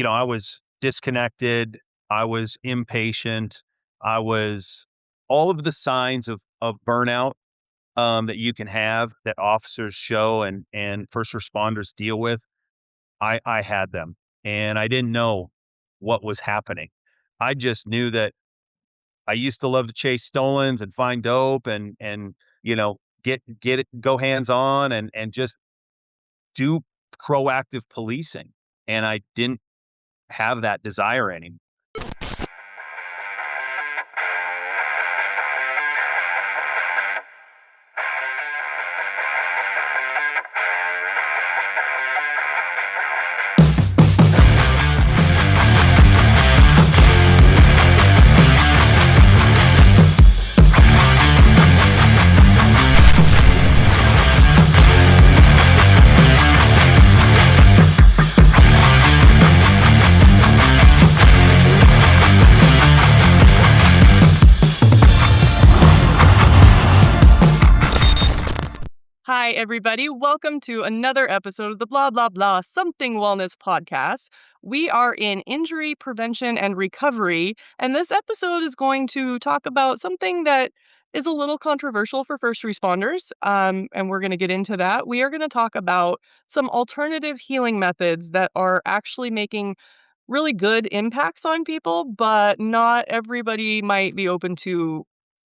I was disconnected. I was impatient. I was all of the signs of burnout that you can have that officers show and first responders deal with. I had them, and I didn't know what was happening. I just knew that I used to love to chase stolens and find dope and get it, go hands on and just do proactive policing. And I didn't have that desire anymore. Hi, everybody. Welcome to another episode of the Blah, Blah, Blah Something Wellness podcast. We are in injury prevention and recovery, and this episode is going to talk about something that is a little controversial for first responders, and we're going to get into that. We are going to talk about some alternative healing methods that are actually making really good impacts on people, but not everybody might be open to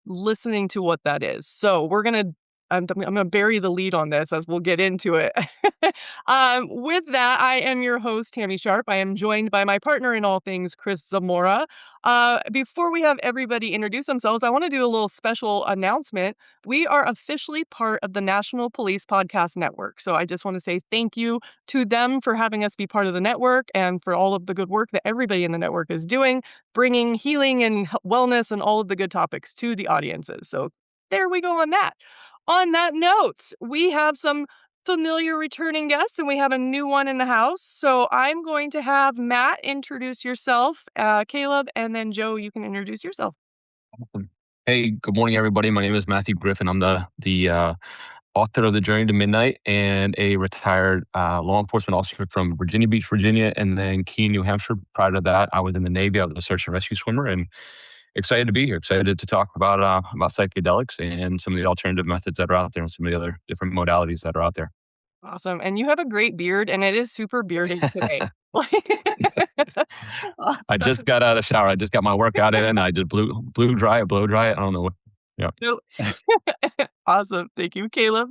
listening to what that is. So I'm gonna bury the lead on this as we'll get into it. With that, I am your host, Tami Sharp. I am joined by my partner in all things, Chris Zamora. Before we have everybody introduce themselves, I want to do a little special announcement. We are officially part of the National Police Podcast Network. So I just want to say thank you to them for having us be part of the network and for all of the good work that everybody in the network is doing, bringing healing and wellness and all of the good topics to the audiences. So there we go on that. On that note, we have some familiar returning guests and we have a new one in the house. So I'm going to have Matt introduce yourself, Caleb, and then Joe, you can introduce yourself. Awesome. Hey, good morning, everybody. My name is Matthew Griffin. I'm the author of The Journey to Midnight and a retired law enforcement officer from Virginia Beach, Virginia, and then Keene, New Hampshire. Prior to that, I was in the Navy. I was a search and rescue swimmer, and excited to be here. Excited to talk about psychedelics and some of the alternative methods that are out there, and some of the other different modalities that are out there. Awesome. And you have a great beard, and it is super bearding today. I just got out of the shower. I just got my workout in. I just blow dry it. I don't know what. Yeah. Awesome. Thank you, Caleb.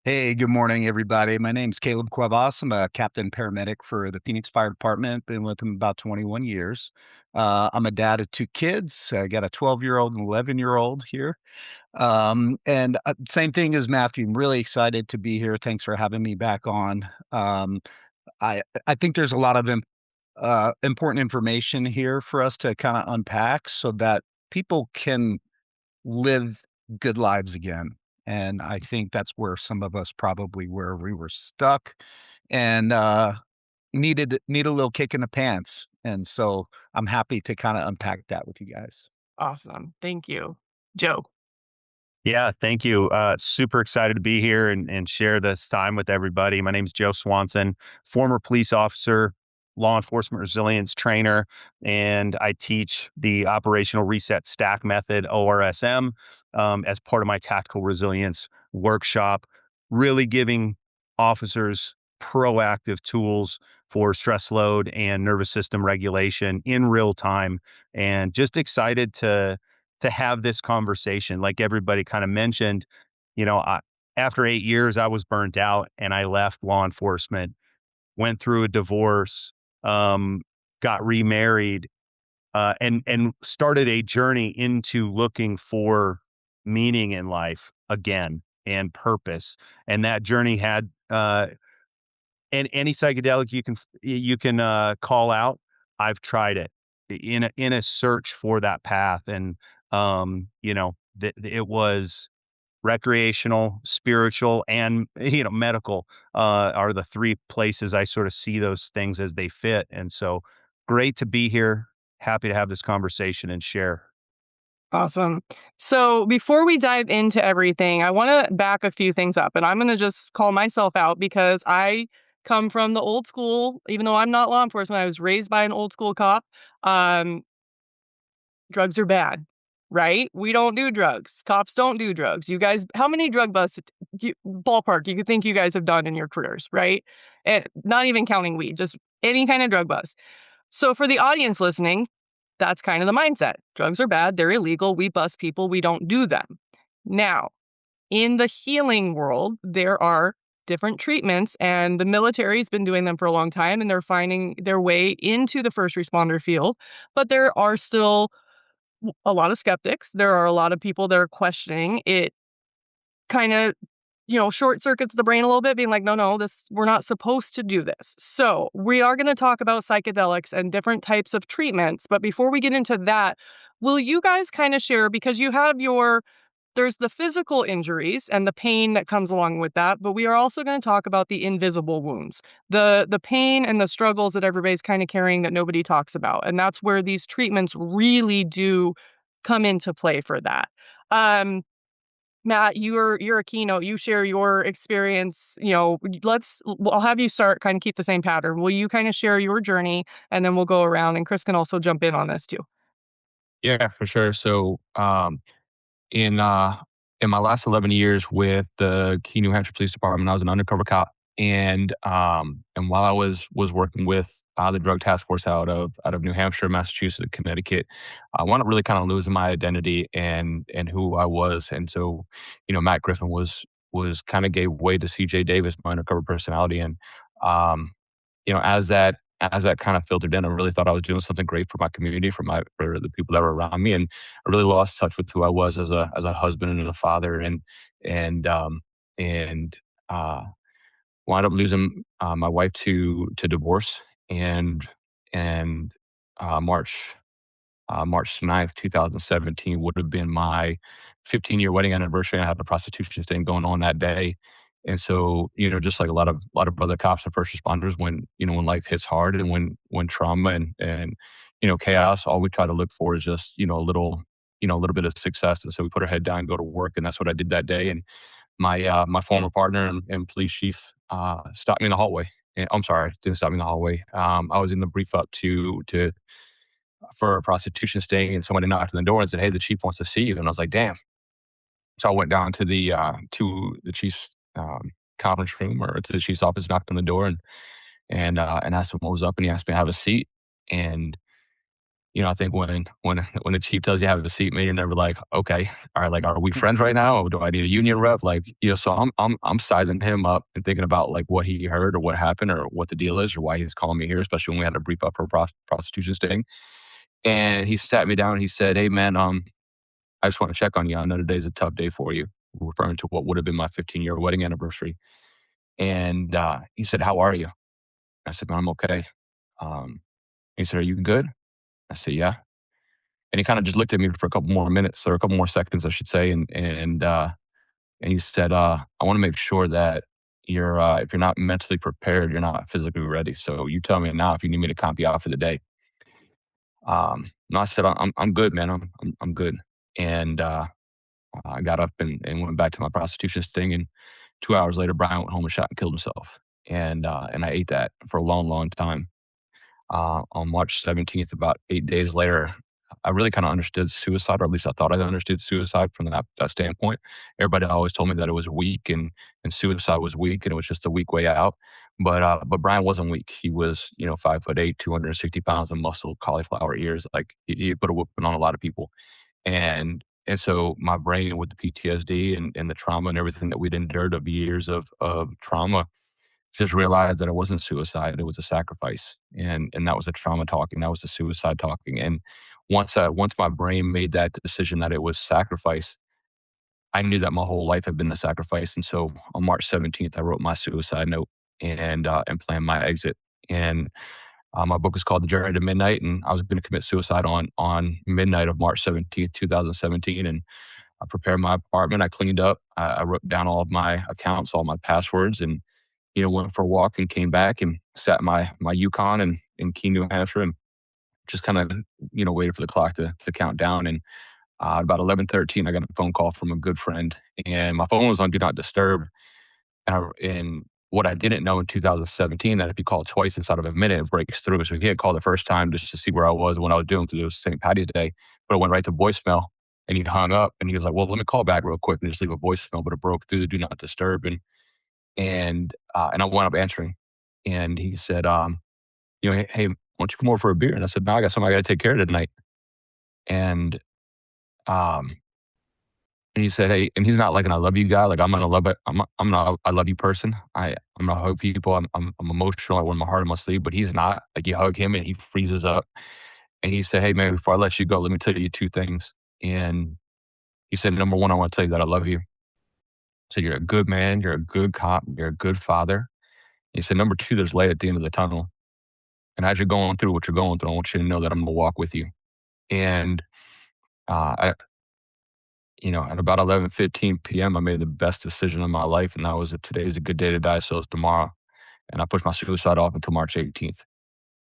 Hey, good morning, everybody. My name's Caleb Cuevas. I'm a captain paramedic for the Phoenix Fire Department. Been with them about 21 years. I'm a dad of two kids. I got a 12-year-old and 11-year-old here. And same thing as Matthew. I'm really excited to be here. Thanks for having me back on. I think there's a lot of important information here for us to kind of unpack so that people can live good lives again. And I think that's where some of us probably where we were stuck and need a little kick in the pants. And so I'm happy to kind of unpack that with you guys. Awesome. Thank you. Joe. Yeah, thank you. Super excited to be here and share this time with everybody. My name is Joe Swanson, former police officer, law enforcement resilience trainer, and I teach the operational reset stack method, ORSM, as part of my tactical resilience workshop, really giving officers proactive tools for stress load and nervous system regulation in real time. And just excited to have this conversation. Like everybody kind of mentioned, after 8 years, I was burnt out and I left law enforcement, went through a divorce, got remarried, and started a journey into looking for meaning in life again and purpose. And that journey had and any psychedelic you can call out. I've tried it in a search for that path, and it was recreational, spiritual, and medical are the three places I sort of see those things as they fit. And so, great to be here. Happy to have this conversation and share. Awesome. So before we dive into everything, I want to back a few things up, and I'm going to just call myself out because I come from the old school, even though I'm not law enforcement, I was raised by an old school cop. Drugs are bad, right? We don't do drugs. Cops don't do drugs. You guys, how many drug busts, ballpark, you think you guys have done in your careers, right? And not even counting weed, just any kind of drug bust. So for the audience listening, that's kind of the mindset. Drugs are bad. They're illegal. We bust people. We don't do them. Now, in the healing world, there are different treatments, and the military's been doing them for a long time, and they're finding their way into the first responder field. But there are still a lot of skeptics. There are a lot of people that are questioning it. Kind of, short circuits the brain a little bit, being like, no, we're not supposed to do this. So we are going to talk about psychedelics and different types of treatments. But before we get into that, will you guys kind of share, because you have there's the physical injuries and the pain that comes along with that, but we are also going to talk about the invisible wounds, the pain and the struggles that everybody's kind of carrying that nobody talks about. And that's where these treatments really do come into play for that. Matt, you're a keynote. You share your experience. I'll have you start, kind of keep the same pattern. Will you kind of share your journey, and then we'll go around, and Chris can also jump in on this too. Yeah, for sure. So, in in my last 11 years with the Key New Hampshire Police Department, I was an undercover cop, and while I was working with the drug task force out of New Hampshire, Massachusetts, and Connecticut, I wound up really kind of losing my identity and who I was, and so Matt Griffin was kind of gave way to CJ Davis, my undercover personality, and um, as that kind of filtered in, I really thought I was doing something great for my community, for the people that were around me, and I really lost touch with who I was as a husband and a father, and and uh, wound up losing my wife to divorce, and March March 9th, 2017 would have been my 15-year wedding anniversary. I had a prostitution thing going on that day. And so, just like a lot of other cops and first responders, when life hits hard and when trauma and chaos, all we try to look for is just, a little bit of success. And so we put our head down and go to work. And that's what I did that day. And my former partner and police chief stopped me in the hallway. I'm sorry, didn't stop me in the hallway. I was in the brief up to for a prostitution sting, and somebody knocked on the door and said, "Hey, the chief wants to see you." And I was like, "Damn!" So I went down to the chief's conference room, or to the chief's office, knocked on the door, and asked him what was up, and he asked me to have a seat. And I think when the chief tells you to have a seat, man, you're never like, okay, all right, like, are we friends right now, or do I need a union rep? Like, so I'm sizing him up and thinking about like what he heard or what happened or what the deal is or why he's calling me here, especially when we had a brief up for a prostitution sting. And he sat me down and he said, "Hey, man, I just want to check on you. I know today's a tough day for you," referring to what would have been my 15-year wedding anniversary. And he said, "How are you?" I said, "Man, I'm okay." He said, "Are you good?" I said, "Yeah." And he kind of just looked at me for a couple more minutes, or a couple more seconds, I should say. And he said, "I want to make sure that if you're not mentally prepared, you're not physically ready. So you tell me now if you need me to comp you out for the day." And I said, I'm good, man. I'm good." And I got up and went back to my prostitution sting. And 2 hours later, Brian went home and shot and killed himself. And I ate that for a long, long time. On March 17th, about 8 days later, I really kind of understood suicide, or at least I thought I understood suicide from that standpoint. Everybody always told me that it was weak, and suicide was weak, and it was just a weak way out. But Brian wasn't weak. He was 5'8", 260 pounds of muscle, cauliflower ears. Like he put a whooping on a lot of people. And so my brain, with the PTSD and the trauma and everything that we'd endured of years of trauma, just realized that it wasn't suicide, it was a sacrifice. And that was the trauma talking, that was the suicide talking. And once my brain made that decision that it was sacrifice, I knew that my whole life had been a sacrifice. And so on March 17th, I wrote my suicide note and planned my exit. And my book is called The Journey to Midnight, and I was going to commit suicide on midnight of March 17th, 2017. And I prepared my apartment. I cleaned up. I wrote down all of my accounts, all my passwords, and went for a walk and came back and sat my Yukon in Keene, New Hampshire, and just kind of waited for the clock to count down. And about 11:13, I got a phone call from a good friend, and my phone was on Do Not Disturb. And what I didn't know in 2017, that if you call twice inside of a minute, it breaks through. So he had called the first time just to see where I was and what I was doing, because it was St. Patty's Day, but it went right to voicemail. And he hung up and he was like, well, let me call back real quick and just leave a voicemail. But it broke through the do not disturb. And I wound up answering. And he said, hey, why don't you come over for a beer? And I said, no, I got something I got to take care of tonight. And um, and he said, hey, and he's not like an I love you guy. Like I'm gonna love it. I'm not a I love you person. I'm gonna hug people. I'm emotional. I wear my heart on my sleeve, but he's not. Like you hug him and he freezes up. And he said, hey man, before I let you go, let me tell you two things. And he said, number one, I want to tell you that I love you. So you're a good man, you're a good cop, you're a good father. He said, number two, there's light at the end of the tunnel. And as you're going through what you're going through, I want you to know that I'm gonna walk with you. And I, at about 11:15 p.m., I made the best decision of my life, and that was that today is a good day to die, so is tomorrow. And I pushed my suicide off until March 18th.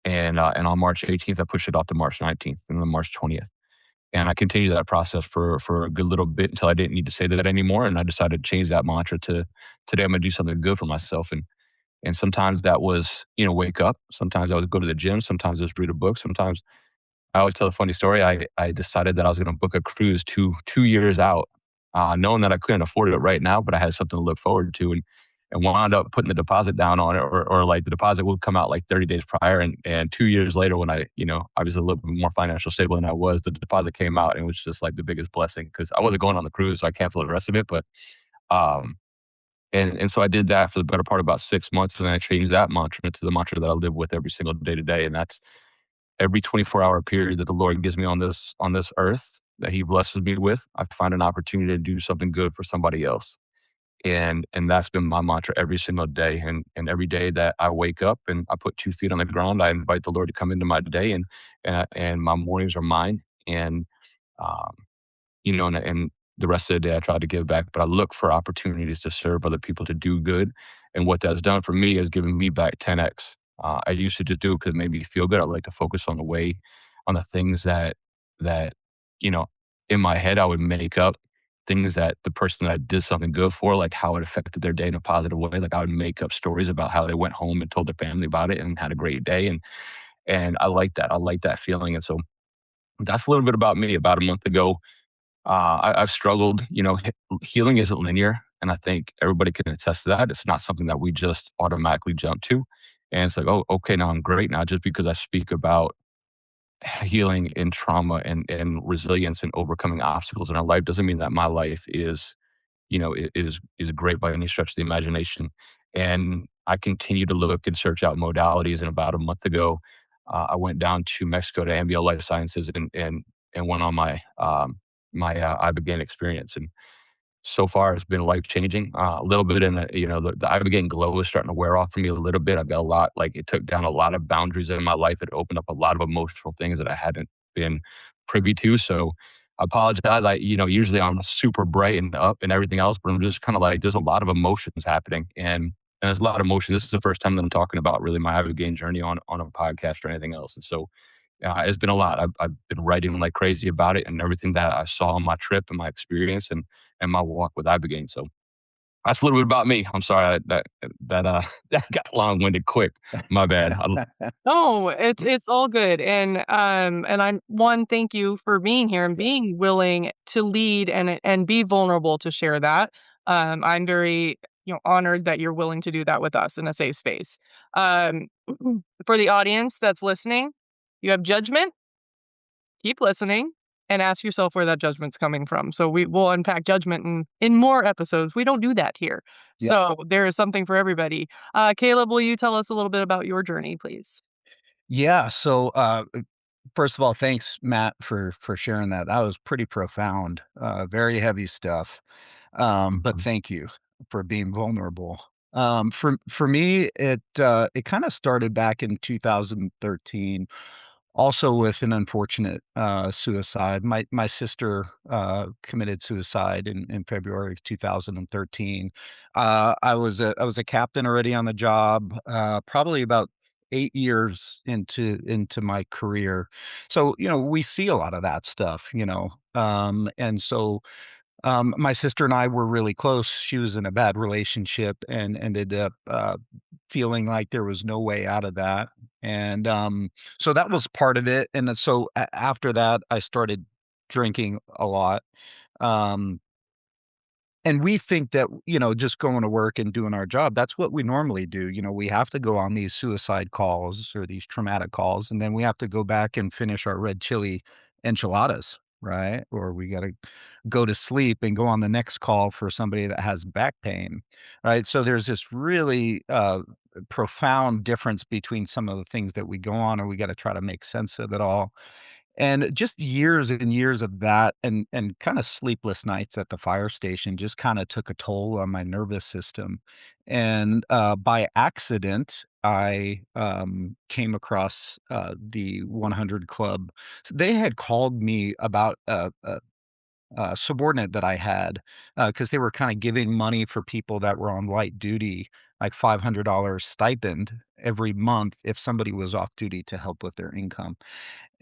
And on March 18th, I pushed it off to March 19th and then March 20th. And I continued that process for a good little bit until I didn't need to say that anymore. And I decided to change that mantra to today I'm gonna do something good for myself. And sometimes that was, wake up. Sometimes I would go to the gym. Sometimes I was read a book. Sometimes I always tell a funny story. I decided that I was going to book a cruise two years out, knowing that I couldn't afford it right now, but I had something to look forward to, and wound up putting the deposit down on it, or like the deposit would come out like 30 days prior, and 2 years later, when I was a little bit more financial stable than I was, the deposit came out, and it was just like the biggest blessing because I wasn't going on the cruise, so I canceled the rest of it, but um, and so I did that for the better part of about 6 months, and then I changed that mantra to the mantra that I live with every single day to day, and that's every 24-hour period that the Lord gives me on this earth that He blesses me with, I find an opportunity to do something good for somebody else. And that's been my mantra every single day. And every day that I wake up and I put 2 feet on the ground, I invite the Lord to come into my day, and my mornings are mine. And um, and the rest of the day I try to give back, but I look for opportunities to serve other people, to do good. And what that's done for me is given me back 10x. I used to just do it because it made me feel good. I like to focus on the things that, you know, in my head I would make up things that the person that I did something good for, like how it affected their day in a positive way. Like I would make up stories about how they went home and told their family about it and had a great day. And I like that. I like that feeling. And so that's a little bit about me. About a month ago, I've struggled. Healing isn't linear, and I think everybody can attest to that. It's not something that we just automatically jump to, and it's like, oh, okay, now I'm great. Now just because I speak about healing and trauma and resilience and overcoming obstacles in our life doesn't mean that my life is great by any stretch of the imagination. And I continue to look and search out modalities. And about a month ago, I went down to Mexico to Ambio Life Sciences and went on my Ibogaine experience. And so far, it's been life changing. A little bit in the Ibogaine glow is starting to wear off for me a little bit. I've got a lot, like it took down a lot of boundaries in my life. It opened up a lot of emotional things that I hadn't been privy to. So I apologize. Usually I'm super bright and up and everything else, but I'm just kind of like, there's a lot of emotions happening. And there's a lot of emotion. This is the first time that I'm talking about really my Ibogaine journey on a podcast or anything else. And so it's been a lot. I've been writing like crazy about it and everything that I saw on my trip and my experience and my walk with Ibogaine. So that's a little bit about me. I'm sorry that that got long winded quick. My bad. No, it's all good. And I'm one, thank you for being here and being willing to lead and be vulnerable to share that. I'm very, honored that you're willing to do that with us in a safe space. Um, for the audience that's listening, you have judgment, keep listening and ask yourself where that judgment's coming from. So we will unpack judgment in more episodes. We don't do that here. Yeah. So there is something for everybody. Caleb, will you tell us a little bit about your journey, please? Yeah. So, first of all, thanks, Matt, for sharing that. That was pretty profound, very heavy stuff. But thank you for being vulnerable. For me, it kind of started back in 2013. Also with an unfortunate, suicide. My sister, committed suicide in February of 2013. I was a captain already on the job, probably about 8 years into my career. So, we see a lot of that stuff, and so My sister and I were really close. She was in a bad relationship and ended up feeling like there was no way out of that. And so that was part of it. And so after that, I started drinking a lot. Um, and we think that, just going to work and doing our job, that's what we normally do. We have to go on these suicide calls or these traumatic calls, and then we have to go back and finish our red chili enchiladas, right? Or we got to go to sleep and go on the next call for somebody that has back pain, right? So there's this really profound difference between some of the things that we go on, and we got to try to make sense of it all. And just years and years of that and kinda sleepless nights at the fire station just kinda took a toll on my nervous system. And, by accident, I, came across, the 100 Club. So they had called me about a subordinate that I had, because they were kinda giving money for people that were on light duty, like $500 stipend every month if somebody was off duty to help with their income.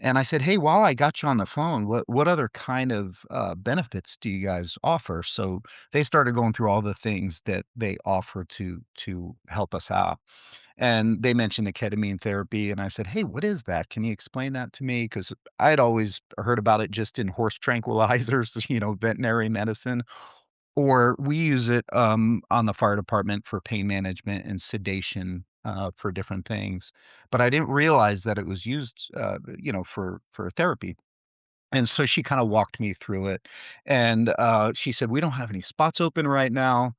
And I said, "Hey, while I got you on the phone, what other kind of, benefits do you guys offer?" So they started going through all the things that they offer to help us out. And they mentioned the ketamine therapy, and I said, "Hey, what is that? Can you explain that to me?" Because I'd always heard about it just in horse tranquilizers, veterinary medicine, or we use it, on the fire department for pain management and sedation, for different things. But I didn't realize that it was used, for therapy. And so she kinda walked me through it, and, she said, "We don't have any spots open right now.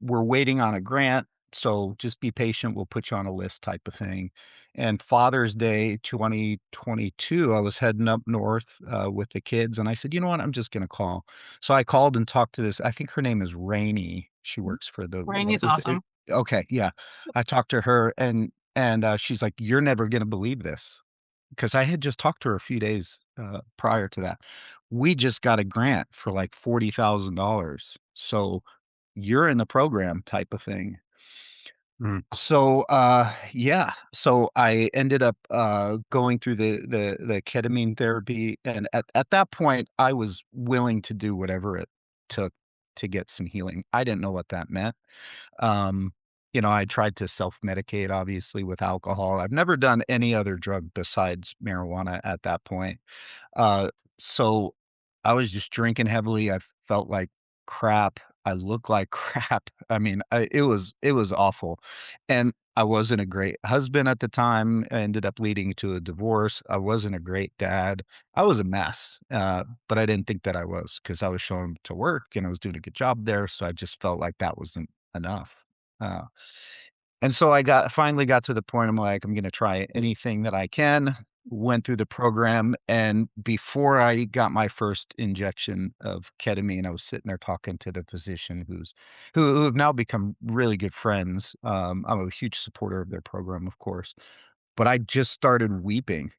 We're waiting on a grant, so just be patient, we'll put you on a list," type of thing. And Father's Day 2022, I was heading up north, with the kids, and I said, "You know what? I'm just gonna call." So I called and talked to this I think her name is Rainey. She works for the Rainey's is it awesome. okay, yeah. I talked to her and she's like, "You're never gonna believe this." 'Cause I had just talked to her a few days, prior to that. We just got a grant for, like, $40,000, so you're in the program type of thing. Mm, So, yeah, so I ended up, going through the ketamine therapy, and at that point, I was willing to do whatever it took to get some healing. I didn't know what that meant. Um, I tried to self-medicate, obviously, with alcohol. I've never done any other drug besides marijuana at that point. Uh, so I was just drinking heavily. I felt like crap. I looked like crap. I mean, it was awful. And I wasn't a great husband at the time. I ended up leading to a divorce. I wasn't a great dad. I was a mess. But I didn't think that I was because I was showing up to work and I was doing a good job there. So I just felt like that wasn't enough. Uh, and so I finally got to the point I'm like, I'm gonna try anything that I can. Went through the program, and before I got my first injection of ketamine, I was sitting there talking to the physician who have now become really good friends. I'm a huge supporter of their program, of course, but I just started weeping.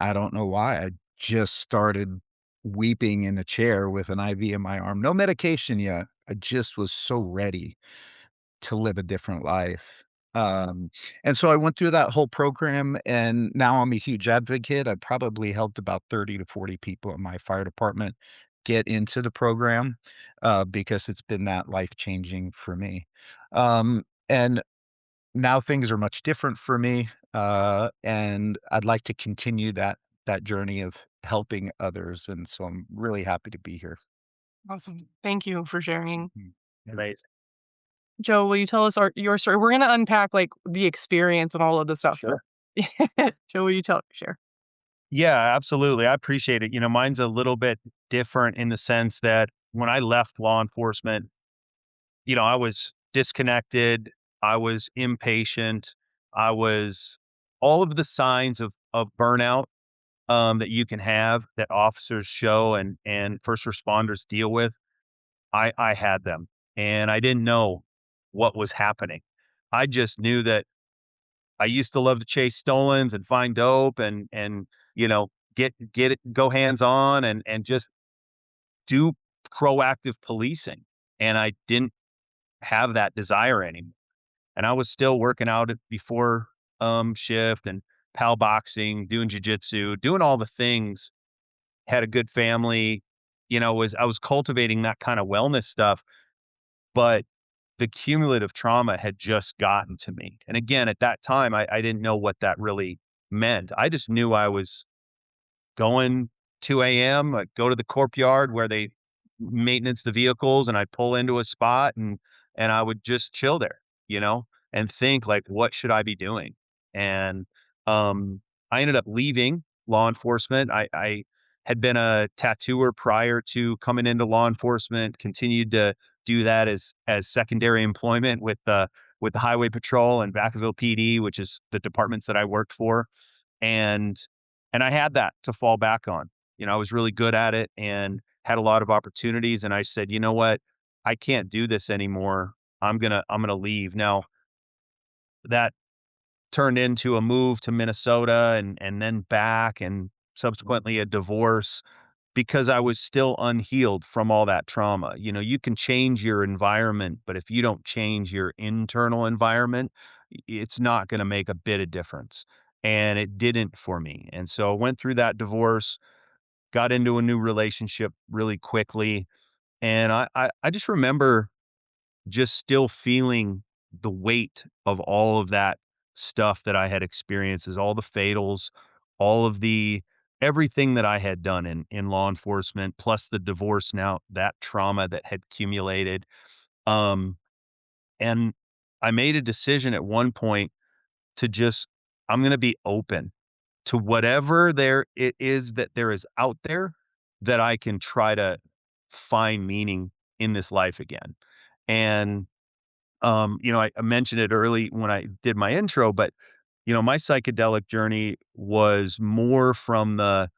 I don't know why. I just started weeping in a chair with an IV in my arm. No medication yet. I just was so ready to live a different life. Um, and so I went through that whole program, and now I'm a huge advocate. I probably helped about 30 to 40 people in my fire department get into the program, because it's been that life-changing for me. And now things are much different for me, and I'd like to continue that journey of helping others, and so I'm really happy to be here. Awesome. Thank you for sharing. Mhm. amazing. Joe, will you tell us your story? We're gonna unpack, like, the experience and all of the stuff. Sure. Joe, will you share? Yeah, absolutely. I appreciate it. Mine's a little bit different in the sense that when I left law enforcement, I was disconnected, I was impatient, I was all of the signs of burnout that you can have that officers show and first responders deal with. I had them and I didn't know what was happening. I just knew that I used to love to chase stolens and find dope and get it, go hands on and just do proactive policing. And I didn't have that desire anymore. And I was still working out before shift and pal boxing, doing jujitsu, doing all the things. Had a good family, I was cultivating that kind of wellness stuff, but the cumulative trauma had just gotten to me. And again, at that time, I didn't know what that really meant. I just knew I was going 2 a.m., I'd go to the corp yard where they maintenance the vehicles, and I'd pull into a spot, and I would just chill there, and think like, what should I be doing? And um, I ended up leaving law enforcement. I had been a tattooer prior to coming into law enforcement, continued to do that as secondary employment with the highway patrol and Vacaville PD, which is the departments that I worked for. And and I had that to fall back on. I was really good at it and had a lot of opportunities. And I said, you know what? I can't do this anymore. I'm gonna leave. Now that turned into a move to Minnesota and then back and subsequently a divorce because I was still unhealed from all that trauma. You can change your environment, but if you don't change your internal environment, it's not going to make a bit of difference. And it didn't for me. And so I went through that divorce, got into a new relationship really quickly. And I just remember just still feeling the weight of all of that stuff that I had experienced, is all the fatals, all of the everything that I had done in law enforcement, plus the divorce now, that trauma that had accumulated. Um, and I made a decision at one point to just I'm gonna be open to whatever there it is that there is out there that I can try to find meaning in this life again. And I mentioned it early when I did my intro, but my psychedelic journey was more from the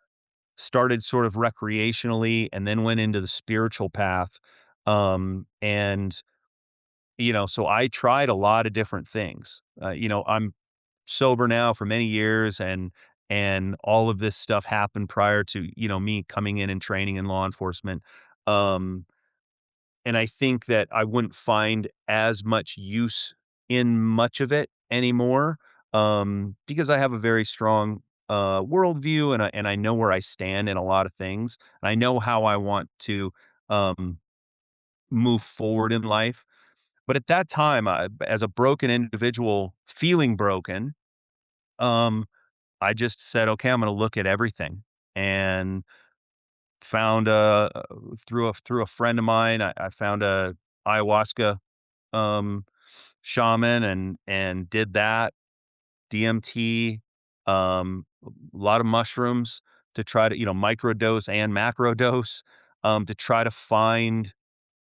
started sort of recreationally and then went into the spiritual path. And so I tried a lot of different things. I'm sober now for many years, and all of this stuff happened prior to me coming in and training in law enforcement. Um, and I think that I wouldn't find as much use in much of it anymore, because I have a very strong worldview, and I know where I stand in a lot of things. And I know how I want to um, move forward in life. But at that time, as a broken individual, feeling broken, um, I just said, okay, I'm going to look at everything, and found through a friend of mine, I found a ayahuasca um, shaman and did that, DMT, a lot of mushrooms to try to, microdose and macrodose, to try to find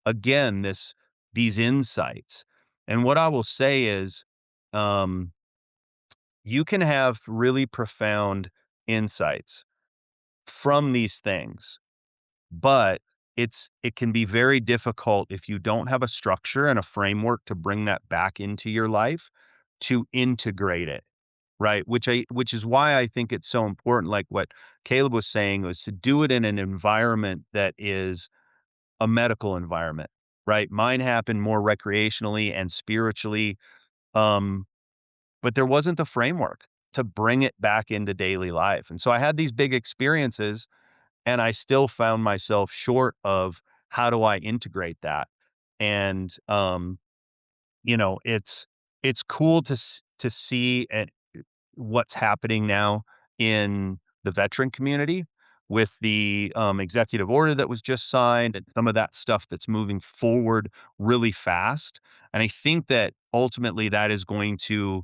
again these insights. And what I will say is, um, you can have really profound insights from these things, but it can be very difficult if you don't have a structure and a framework to bring that back into your life to integrate it, right? Which is why I think it's so important, like what Caleb was saying, was to do it in an environment that is a medical environment, right? Mine happened more recreationally and spiritually, um, but there wasn't the framework to bring it back into daily life. And so I had these big experiences, and I still found myself short of how do I integrate that? And, it's cool to see what's happening now in the veteran community with the executive order that was just signed and some of that stuff that's moving forward really fast. And I think that ultimately that is going to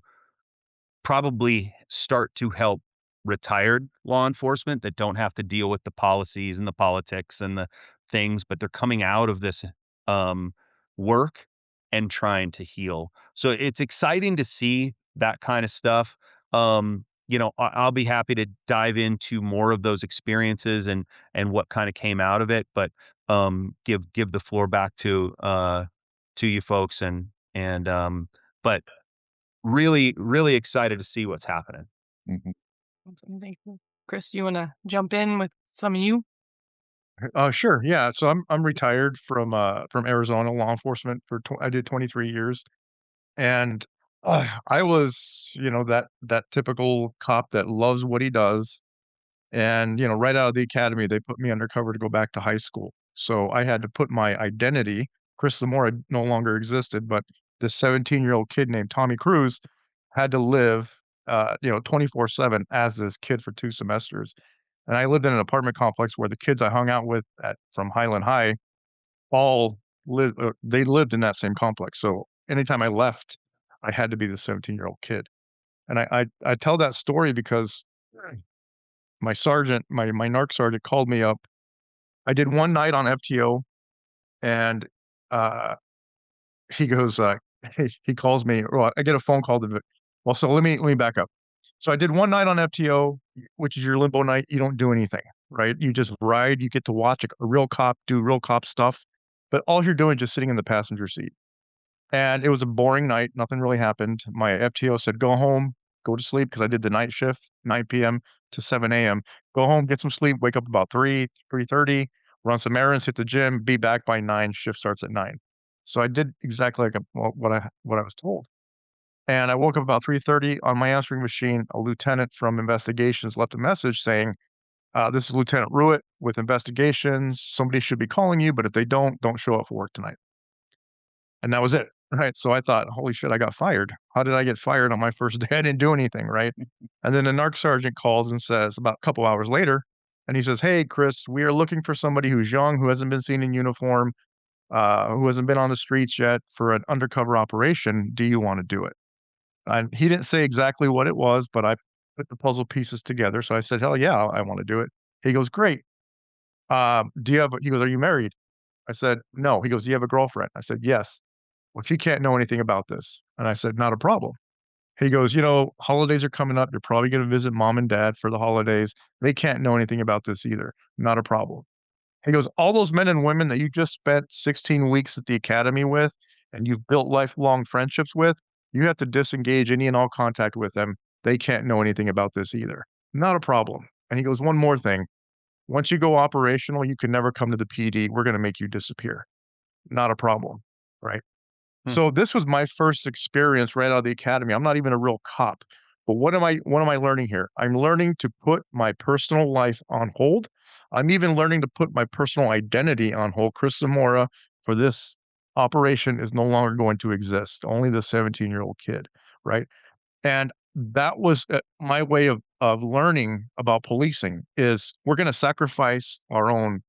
probably start to help retired law enforcement that don't have to deal with the policies and the politics and the things, but they're coming out of this um, work and trying to heal. So it's exciting to see that kind of stuff. I'll be happy to dive into more of those experiences and what kind of came out of it, but give the floor back to you folks, but really, really excited to see what's happening. Mhm. Awesome, thank you. Chris, you want to jump in with some of you? Sure. Yeah. So I'm retired from Arizona law enforcement I did 23 years, and I was that typical cop that loves what he does, and right out of the academy they put me undercover to go back to high school, So I had to put my identity. Chris Zamora no longer existed, but this 17-year-old kid named Tommy Cruz had to live, 24/7 as this kid for 2 semesters. And I lived in an apartment complex where the kids I hung out with from Highland High all they lived in that same complex. So anytime I left, I had to be the 17-year-old kid. And I tell that story because my sergeant, my narc sergeant called me up. I did one night on FTO, and, uh, he goes, he calls me, well, I get a phone call well, so let me back up. So I did one night on FTO, which is your limbo night. You don't do anything, right? You just ride, you get to watch a real cop do real cop stuff, but all you're doing is just sitting in the passenger seat. And it was a boring night, nothing really happened. My FTO said, "Go home, go to sleep," because I did the night shift, 9 PM to 7 AM. "Go home, get some sleep, wake up about 3:30, run some errands, hit the gym, be back by 9, shift starts at 9." So I did exactly like, what I was told. And I woke up about 3:30. On my answering machine, a lieutenant from investigations left a message saying, "This is Lieutenant Ruitt with investigations. Somebody should be calling you, but if they don't show up for work tonight." And that was it, right? So I thought, "Holy shit, I got fired. How did I get fired on my first day? I didn't do anything," right? And then the narc sergeant calls and says about a couple hours later, and he says, "Hey, Chris, we are looking for somebody who's young, who hasn't been seen in uniform, who hasn't been on the streets yet for an undercover operation. Do you wanna do it?" And he didn't say exactly what it was, but I put the puzzle pieces together. So I said, "Hell yeah, I wanna do it." He goes, "Great. Do you have" he goes, "Are you married?" I said, "No." He goes, "Do you have a girlfriend?" I said, "Yes." "Well, she can't know anything about this." And I said, "Not a problem." He goes, holidays are coming up. You're probably gonna visit mom and dad for the holidays. They can't know anything about this either. Not a problem." He goes, "All those men and women that you just spent 16 weeks at the academy with, and you've built lifelong friendships with, you have to disengage any and all contact with them. They can't know anything about this either. Not a problem." And he goes, "One more thing. Once you go operational, you can never come to the PD. We're gonna make you disappear. Not a problem." Right? Hmm. So this was my first experience right out of the academy. I'm not even a real cop. But what am I learning here? I'm learning to put my personal life on hold. I'm even learning to put my personal identity on hold. Chris Zamora for this operation is no longer going to exist. Only the 17-year-old kid, right? And that was my way of learning about policing is we're going to sacrifice our own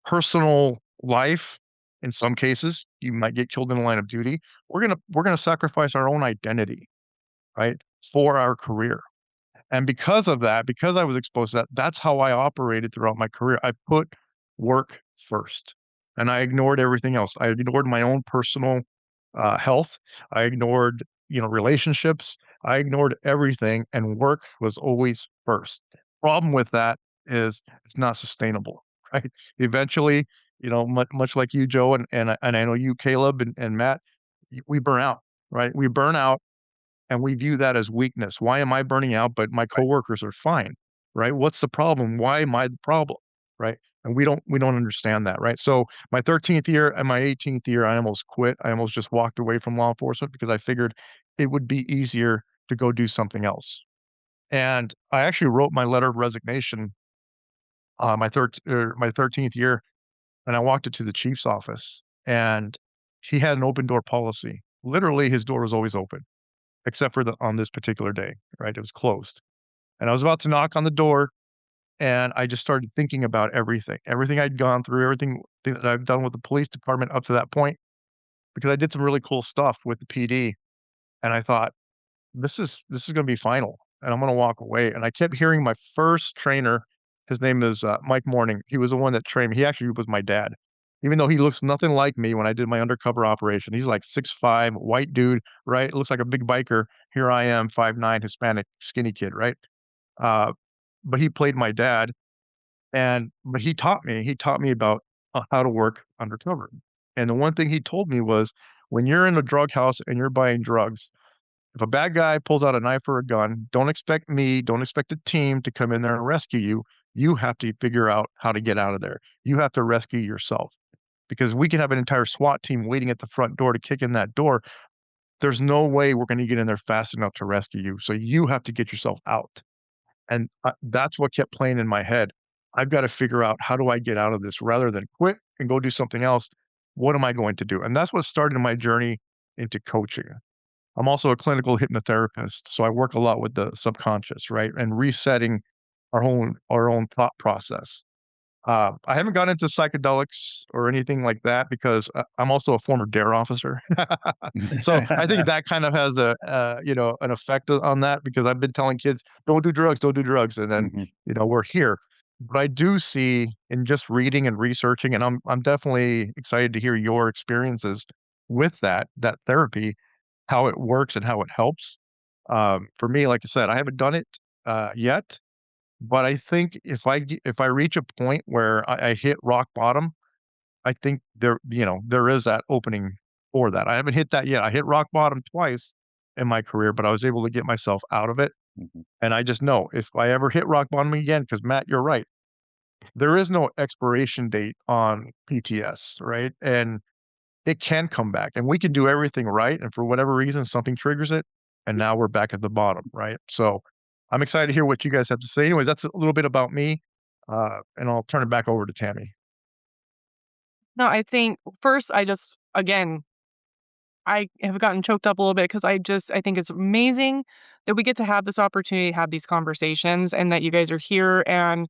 personal life. In some cases, you might get killed in the line of duty. We're gonna sacrifice our own identity, right, for our career. And because of that, because I was exposed to that, that's how I operated throughout my career. I put work first, and I ignored everything else. I ignored my own personal health. I ignored, relationships. I ignored everything, and work was always first. Problem with that is it's not sustainable, right? Eventually, much like you, Joe, and I know you, Caleb, and Matt, we burn out, right? We burn out and we view that as weakness. Why am I burning out, but my coworkers are fine, right? What's the problem? Why am I the problem, right? And we don't understand that, right? So my 13th year and my 18th year, I almost quit. I almost just walked away from law enforcement because I figured it would be easier to go do something else. And I actually wrote my letter of resignation my 13th year, and I walked it to the chief's office, and he had an open door policy. Literally, his door was always open except for on this particular day, right? It was closed. And I was about to knock on the door, and I just started thinking about everything I'd gone through, everything that I've done with the police department up to that point, because I did some really cool stuff with the PD. And I thought, this is gonna be final, and I'm gonna walk away. And I kept hearing my first trainer, his name is Mike Morning. He was the one that trained me. He actually was my dad. Even though he looks nothing like me when I did my undercover operation. He's like 6'5", white dude, right? Looks like a big biker. Here I am, 5'9", Hispanic, skinny kid, right? Uh, but he played my dad, but he taught me. He taught me about how to work undercover. And the one thing he told me was, when you're in a drug house and you're buying drugs, if a bad guy pulls out a knife or a gun, don't expect me, don't expect a team to come in there and rescue you. You have to figure out how to get out of there. You have to rescue yourself because we can have an entire SWAT team waiting at the front door to kick in that door. There's no way we're going to get in there fast enough to rescue you. So you have to get yourself out. And that's what kept playing in my head. I've got to figure out, how do I get out of this rather than quit and go do something else? What am I going to do? And that's what started my journey into coaching. I'm also a clinical hypnotherapist, so I work a lot with the subconscious, right? And resetting our own thought process. I haven't gone into psychedelics or anything like that because I'm also a former DARE officer. So I think that kind of has an effect on that, because I've been telling kids, don't do drugs. And then, Mhm. we're here. But I do see, in just reading and researching, and I'm definitely excited to hear your experiences with that therapy, how it works and how it helps. For me, like I said, I haven't done it yet, but I think if I reach a point where I hit rock bottom, I think there is that opening for that. I haven't hit that yet. I hit rock bottom twice in my career, but I was able to get myself out of it. Mhm. And I just know, if I ever hit rock bottom again, because Matt, you're right, there is no expiration date on PTS, right? And it can come back, and we can do everything right, and for whatever reason, something triggers it, and now we're back at the bottom, right? So, I'm excited to hear what you guys have to say. Anyways, that's a little bit about me, and I'll turn it back over to Tammy. No, I think first, again, I have gotten choked up a little bit because I think it's amazing that we get to have this opportunity to have these conversations and that you guys are here and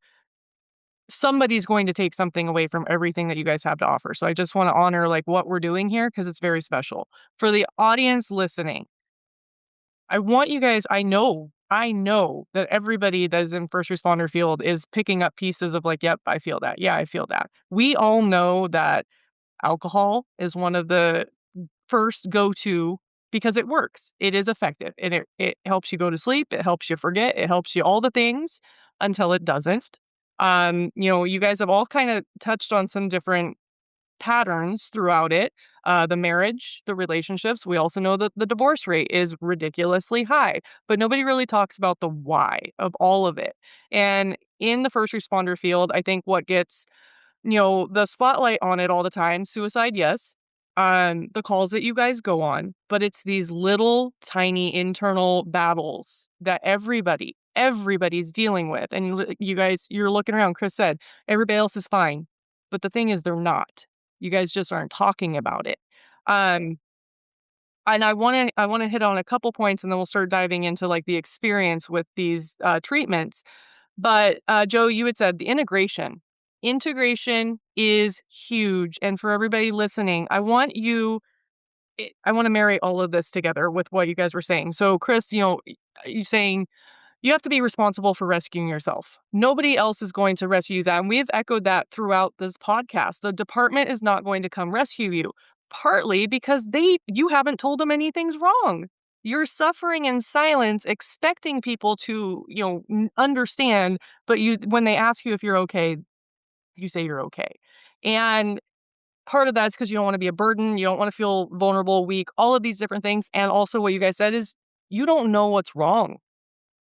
somebody's going to take something away from everything that you guys have to offer. So I just want to honor like what we're doing here because it's very special. For the audience listening, I want you guys, I know that everybody that is in first responder field is picking up pieces of like, yep, I feel that. Yeah, I feel that. We all know that alcohol is one of the first go-to because it works. It is effective and it helps you go to sleep. It helps you forget. It helps you all the things until it doesn't. You guys have all kind of touched on some different patterns throughout it. The marriage, the relationships. We also know that the divorce rate is ridiculously high, but nobody really talks about the why of all of it. And in the first responder field, I think what gets the spotlight on it all the time. Suicide, yes. The calls that you guys go on, but it's these little tiny internal battles that everybody's dealing with. And you guys, you're looking around. Chris said, everybody else is fine. But the thing is, they're not. You guys just aren't talking about it. Um, and I want to hit on a couple points and then we'll start diving into like the experience with these treatments. But, Joe, you had said the integration. Integration is huge, and for everybody listening, I wanna marry all of this together with what you guys were saying. So, Chris, you saying you have to be responsible for rescuing yourself. Nobody else is going to rescue you that, and we've echoed that throughout this podcast. The department is not going to come rescue you, partly because you haven't told them anything's wrong. You're suffering in silence, expecting people to, understand, but when they ask you if you're okay, you say you're okay. And part of that's because you don't wanna be a burden, you don't wanna feel vulnerable, weak, all of these different things, and also what you guys said is you don't know what's wrong.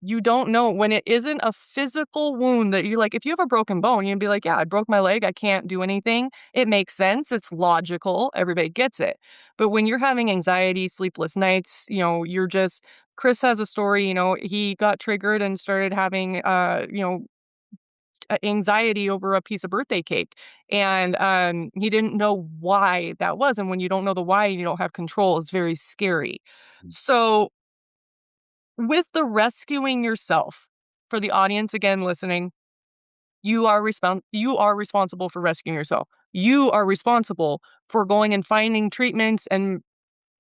You don't know when it isn't a physical wound that you like, if you have a broken bone, you'd be like, "Yeah, I broke my leg, I can't do anything." It makes sense, it's logical, everybody gets it. But when you're having anxiety, sleepless nights, you're just Chris has a story, he got triggered and started having, anxiety over a piece of birthday cake, and, he didn't know why that was, and when you don't know the why and you don't have control, it's very scary. So with the rescuing yourself, for the audience again listening, you are responsible for rescuing yourself. You are responsible for going and finding treatments and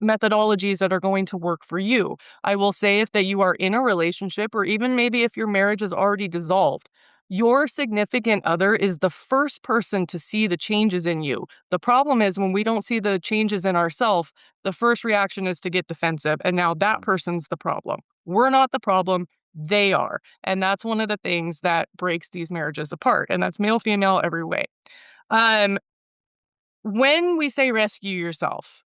methodologies that are going to work for you. I will say if that you are in a relationship or even maybe if your marriage is already dissolved, your significant other is the first person to see the changes in you. The problem is when we don't see the changes in ourselves, the first reaction is to get defensive. And now that person's the problem. We're not the problem. They are. And that's one of the things that breaks these marriages apart. And that's male, female, every way. Um, when we say rescue yourself,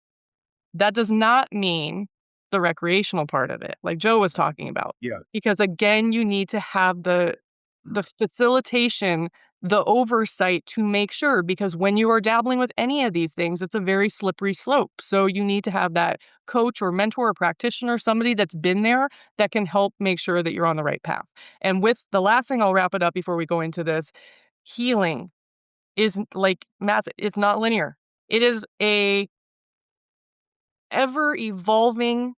that does not mean the recreational part of it, like Joe was talking about. Yeah. Because again, you need to have the facilitation, the oversight to make sure because when you are dabbling with any of these things, it's a very slippery slope. So you need to have that coach or mentor or practitioner, somebody that's been there that can help make sure that you're on the right path. And with the last thing I'll wrap it up before we go into this healing is like Matt, it's not linear. It is a ever evolving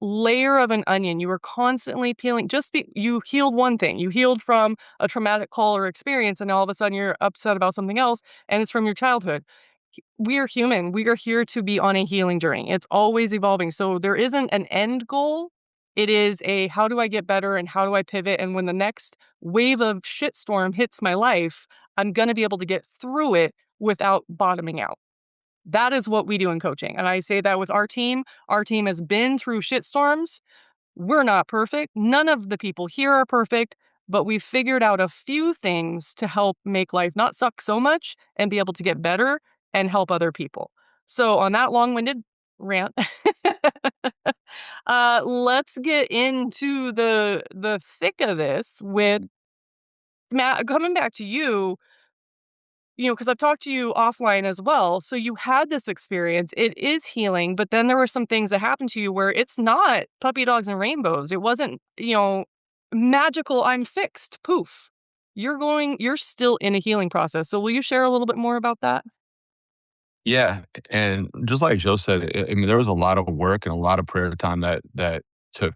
layer of an onion. You are constantly peeling. You healed one thing. You healed from a traumatic call or experience, and all of a sudden you're upset about something else, and it's from your childhood. We are human. We are here to be on a healing journey. It's always evolving. So there isn't an end goal. It is a how do I get better and how do I pivot? And when the next wave of shitstorm hits my life, I'm going to be able to get through it without bottoming out. That is what we do in coaching. And I say that with our team. Our team has been through shitstorms. We're not perfect. None of the people here are perfect, but we've figured out a few things to help make life not suck so much and be able to get better and help other people. So on that long-winded rant, let's get into the thick of this with Matt. Coming back to you, because I've talked to you offline as well. So you had this experience. It is healing, but then there were some things that happened to you where it's not puppy dogs and rainbows. It wasn't, magical, I'm fixed, poof. You're still in a healing process. So will you share a little bit more about that? Yeah, and just like Joe said, I mean, there was a lot of work and a lot of prayer time that took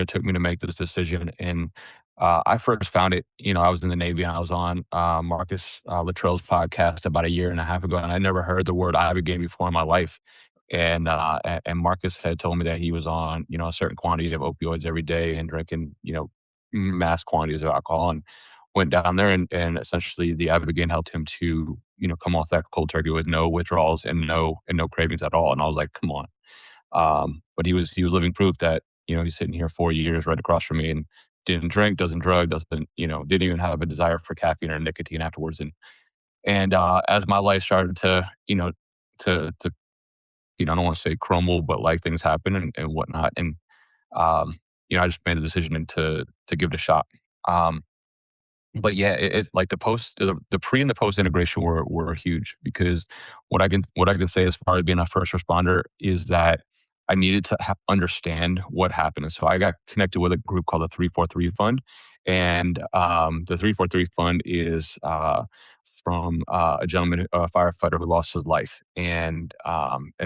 took me to make this decision. And I first found it. I was in the Navy and I was on Marcus Luttrell's podcast about a year and a half ago, and I never heard the word Ibogaine before in my life. And Marcus had told me that he was on a certain quantity of opioids every day and drinking mass quantities of alcohol, and went down there, and essentially the Ibogaine helped him to come off that cold turkey with no withdrawals and no cravings at all. And I was like, come on. But he was living proof that he's sitting here 4 years right across from me and didn't drink, doesn't drug, doesn't didn't even have a desire for caffeine or nicotine afterwards. And as my life started to to I don't want to say crumble, but like things happen and whatnot. And I just made the decision to give it a shot. Um, but yeah, like the pre and the post integration were huge, because what I can say as far as being a first responder is that I needed to understand what happened. And so I got connected with a group called the 343 Fund, and the 343 Fund is from a gentleman, a firefighter who lost his life, and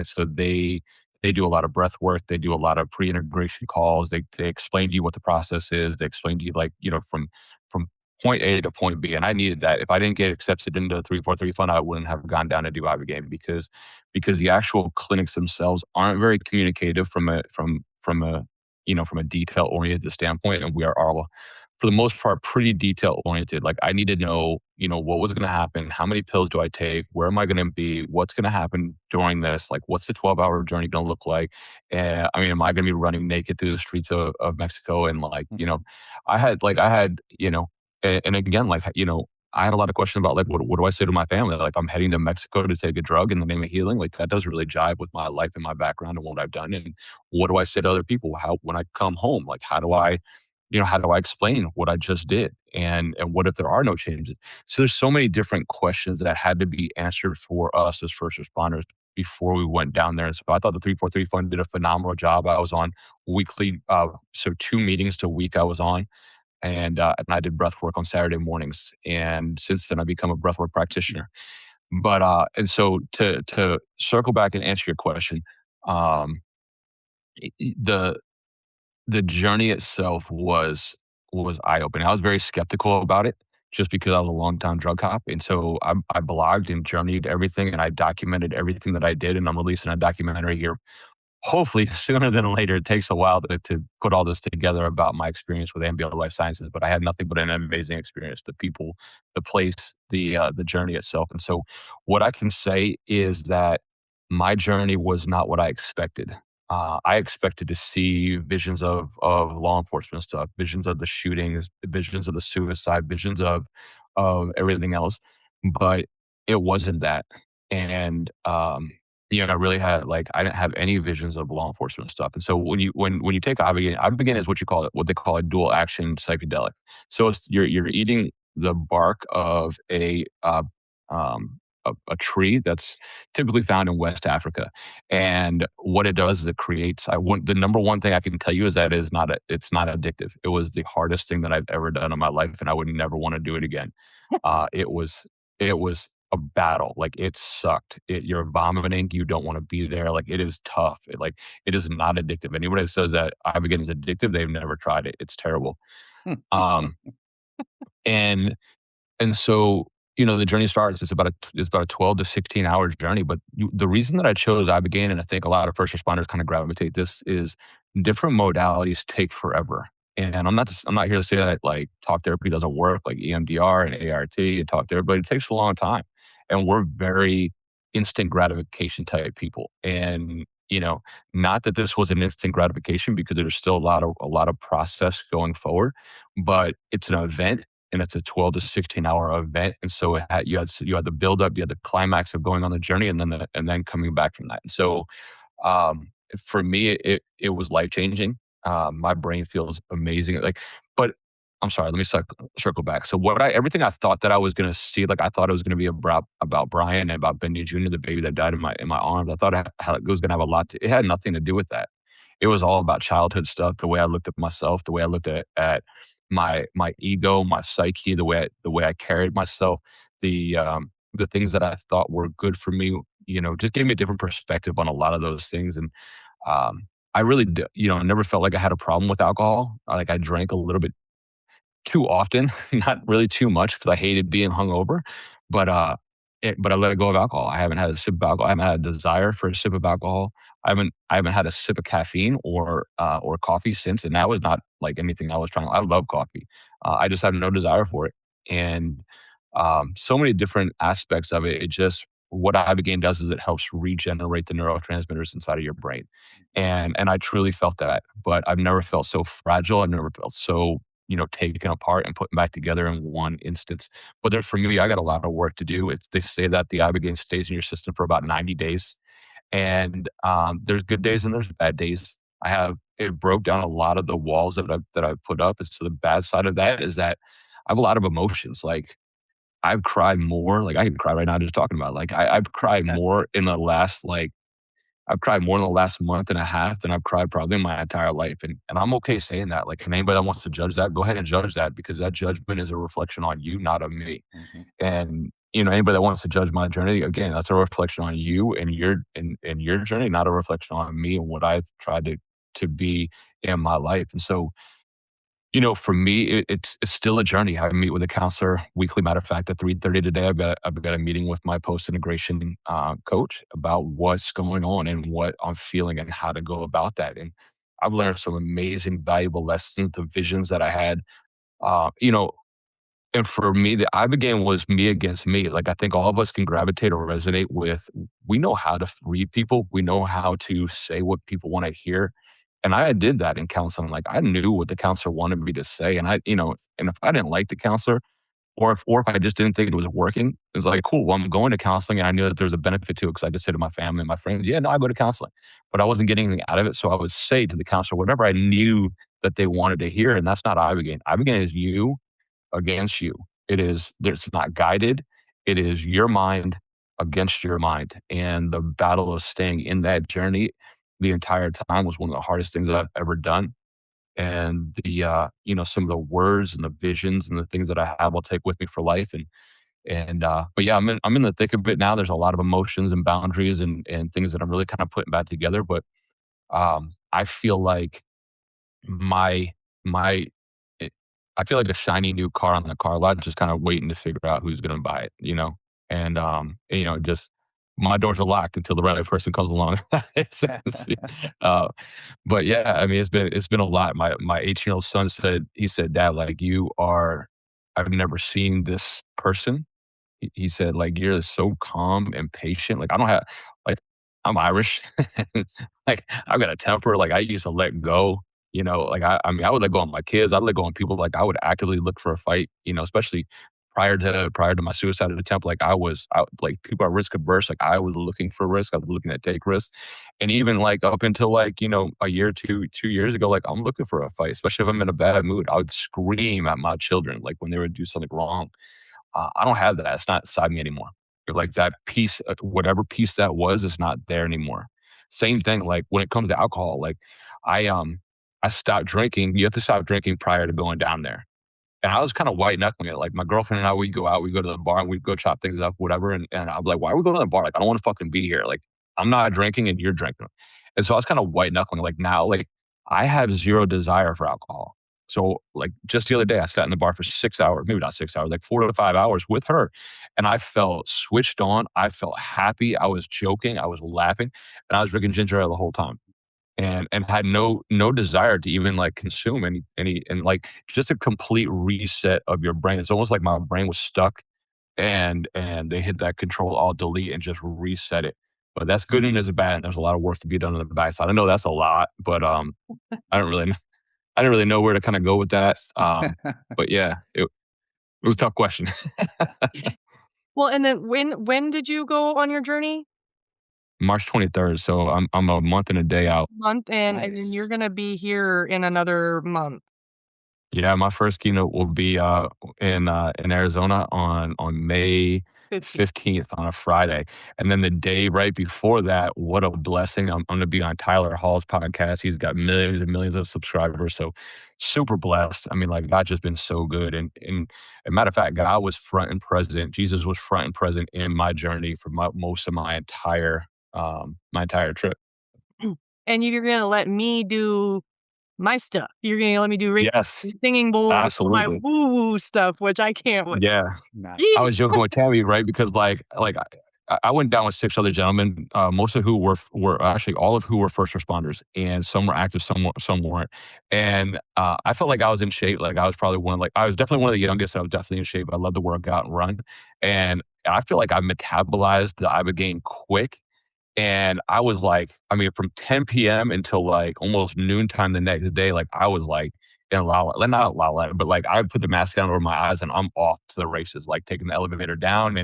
so they do a lot of breath work. They do a lot of pre-integration calls. They explain to you what the process is. They explain to you, like, from point A to point B. And I needed that. If I didn't get accepted into the 343 Fund, I wouldn't have gone down to do Ibogaine, because the actual clinics themselves aren't very communicative from a detail oriented standpoint, and we are all, for the most part, pretty detail oriented. Like, I need to know, what was going to happen, how many pills do I take, where am I going to be, what's going to happen during this, like, what's the 12-hour journey going to look like, and I mean, am I going to be running naked through the streets of Mexico, and like, and again, like, I had a lot of questions about, like, what do I say to my family? Like, I'm heading to Mexico to take a drug in the name of healing. Like, that doesn't really jive with my life and my background and what I've done. And what do I say to other people? How, when I come home, like, how do I explain what I just did? And what if there are no changes? So there's so many different questions that had to be answered for us as first responders before we went down there. And so I thought the 343 Fund did a phenomenal job. I was on weekly, so 2 meetings a week I was on, and I did breath work on Saturday mornings. And since then, I've become a breathwork practitioner. But and so to circle back and answer your question, um, the the journey itself was eye opening. I was very skeptical about it, just because I was a longtime drug cop, and so I blogged and journeyed everything, and I documented everything that I did, and I'm releasing a documentary here hopefully sooner than later. It takes a while to put all this together about my experience with ambient life sciences, but I had nothing but an amazing experience. The people, the place, the journey itself. And so what I can say is that my journey was not what I expected. I expected to see visions of law enforcement stuff, visions of the shootings, visions of the suicide, visions of everything else, but it wasn't that. And I really had, like, I didn't have any visions of law enforcement stuff. And so when you take Ibogaine is what they call a dual action psychedelic. So it's you're eating the bark of a a tree that's typically found in West Africa. And what it does is it creates, the number one thing I can tell you is that it's not addictive. It was the hardest thing that I've ever done in my life, and I would never want to do it again. It was a battle. Like, it sucked. You're vomiting. You don't want to be there. Like, it is tough. It is not addictive. Anybody that says that Ibogaine is addictive, they've never tried it. It's terrible. Um, and and so, the journey starts. It's about a 12 to 16 hour journey. But the reason that I chose Ibogaine, and I think a lot of first responders kind of gravitate this, is different modalities take forever. And I'm not here to say that like talk therapy doesn't work, like EMDR and ART and talk therapy, but it takes a long time. And we're very instant gratification type people. And not that this was an instant gratification, because there's still a lot of process going forward, but it's an event, and it's a 12 to 16 hour event. And so you had the build up, you had the climax of going on the journey, and then coming back from that. And so, um, for me, it was life changing. My brain feels amazing. But I'm sorry, let me circle back. So everything I thought that I was going to see, like I thought it was going to be about Brian and about Benny Jr., the baby that died in my arms. I thought it was going to have a lot. It had nothing to do with that. It was all about childhood stuff, the way I looked at myself, the way I looked at my ego, my psyche, the way I carried myself, the things that I thought were good for me, just gave me a different perspective on a lot of those things. And I really, never felt like I had a problem with alcohol. Like, I drank a little bit too often, not really too much, because I hated being hungover. But but I let go of alcohol. I haven't had a sip of alcohol. I haven't had a desire for a sip of alcohol. I haven't had a sip of caffeine or coffee since, and that was not like anything I was trying. I love coffee. I just had no desire for it, and so many different aspects of it. It just What Ibogaine does is it helps regenerate the neurotransmitters inside of your brain, and I truly felt that. But I've never felt so fragile. I've never felt so taken apart and put back together in one instance. But for me, I got a lot of work to do. They say that the Ibogaine stays in your system for about 90 days. And there's good days and there's bad days. It broke down a lot of the walls that I've put up. And so the bad side of that is that I have a lot of emotions. Like, I've cried more. Like, I can cry right now just talking about it. Like, I've cried more in the last month and a half than I've cried probably in my entire life. And I'm okay saying that. Like, and anybody that wants to judge that, go ahead and judge that, because that judgment is a reflection on you, not on me. And anybody that wants to judge my journey, again, that's a reflection on you and your journey, not a reflection on me and what I've tried to be in my life. And so, for me, it's still a journey. I meet with a counselor weekly. Matter of fact, at 3:30 today, I've got a meeting with my post integration coach about what's going on and what I'm feeling and how to go about that. And I've learned some amazing, valuable lessons. The visions that I had, uh, you know, and for me, the Ibogaine was me against me. Like, I think all of us can gravitate or resonate with. We know how to read people. We know how to say what people want to hear. And I did that in counseling. Like, I knew what the counselor wanted me to say, and if I didn't like the counselor, or if I just didn't think it was working, it was like, cool. Well, I'm going to counseling, and I knew that there was a benefit to it, because I just said to my family and my friends, yeah, no, I go to counseling, but I wasn't getting anything out of it. So I would say to the counselor whatever I knew that they wanted to hear, and that's not Ibogaine. Ibogaine is you against you. It's not guided. It is your mind against your mind. And the battle of staying in that journey the entire time was one of the hardest things that I've ever done. And some of the words and the visions and the things that I have, I'll take with me for life. But yeah, I'm in the thick of it now. There's a lot of emotions and boundaries and things that I'm really kind of putting back together. But I feel like my my it, I feel like a shiny new car on the car lot, just kind of waiting to figure out who's going to buy it. Just my doors are locked until the right person comes along. uh, but yeah, I mean, it's been a lot. My 18-year-old son said, Dad, like, I've never seen this person. He said, like, you're so calm and patient. Like, I don't have, like, I'm Irish. Like, I've got a temper. Like, I used to let go. Like, I would let go on my kids. I'd let go on people. Like, I would actively look for a fight. Especially prior to my suicide attempt. Like, like, people are risk averse. Like, I was looking for risk. I was looking to take risks. And even like up until like a year, 2 years ago, like, I'm looking for a fight. Especially if I'm in a bad mood, I would scream at my children like when they would do something wrong. I don't have that. It's not inside me anymore. Like that piece, whatever piece that was, is not there anymore. Same thing, like when it comes to alcohol, like I um I stopped drinking. You have to stop drinking prior to going down there. And I was kind of white knuckling it. Like my girlfriend and I, we go out, we go to the bar, and we go chop things up, whatever. And I'm like, why are we going to the bar? Like, I don't want to fucking be here. Like, I'm not drinking and you're drinking. And so I was kind of white knuckling. Like now, like I have zero desire for alcohol. So like just the other day, I sat in the bar for 6 hours, maybe not 6 hours, like 4 to 5 hours with her. And I felt switched on. I felt happy. I was joking. I was laughing. And I was drinking ginger ale the whole time and had no desire to even like consume any and like just a complete reset of your brain. It's almost like my brain was stuck and they hit that control alt delete and just reset it. But that's good and there's bad. And there's a lot of work to be done on the backside. I know that's a lot, but I don't really I didn't really know where to kind of go with that. But yeah, it was a tough question. Well, and then when did you go on your journey? March 23rd. So I'm a month and a day out. Month, and then you're Nice. gonna be here in another month. Yeah, my first keynote will be in Arizona on May 15. 15th on a Friday. And then the day right before that, what a blessing. I'm gonna be on Tyler Hall's podcast. He's got millions and millions of subscribers. So super blessed. I mean, like God's just been so good. And a matter of fact, God was front and present. Jesus was front and present in my journey for most of my entire trip. And you're gonna let me do my stuff. You're gonna let me do Yes, singing bowls for my absolutely. woo-woo stuff, which I can't wait. Yeah. I Nice. was joking with Tami, right? Because I went down with 6 other gentlemen, most of who were actually all of who were first responders, and some were active, some weren't. And I felt like I was in shape. Like I was probably I was definitely one of the youngest. I was definitely in shape. I love to work out and run, and I feel like I metabolized the Ibogaine quick. And I was like, I mean, from 10 p.m. until like almost noontime the next day, like I was like in not la la, but like I put the mask down over my eyes and I'm off to the races, like taking the elevator down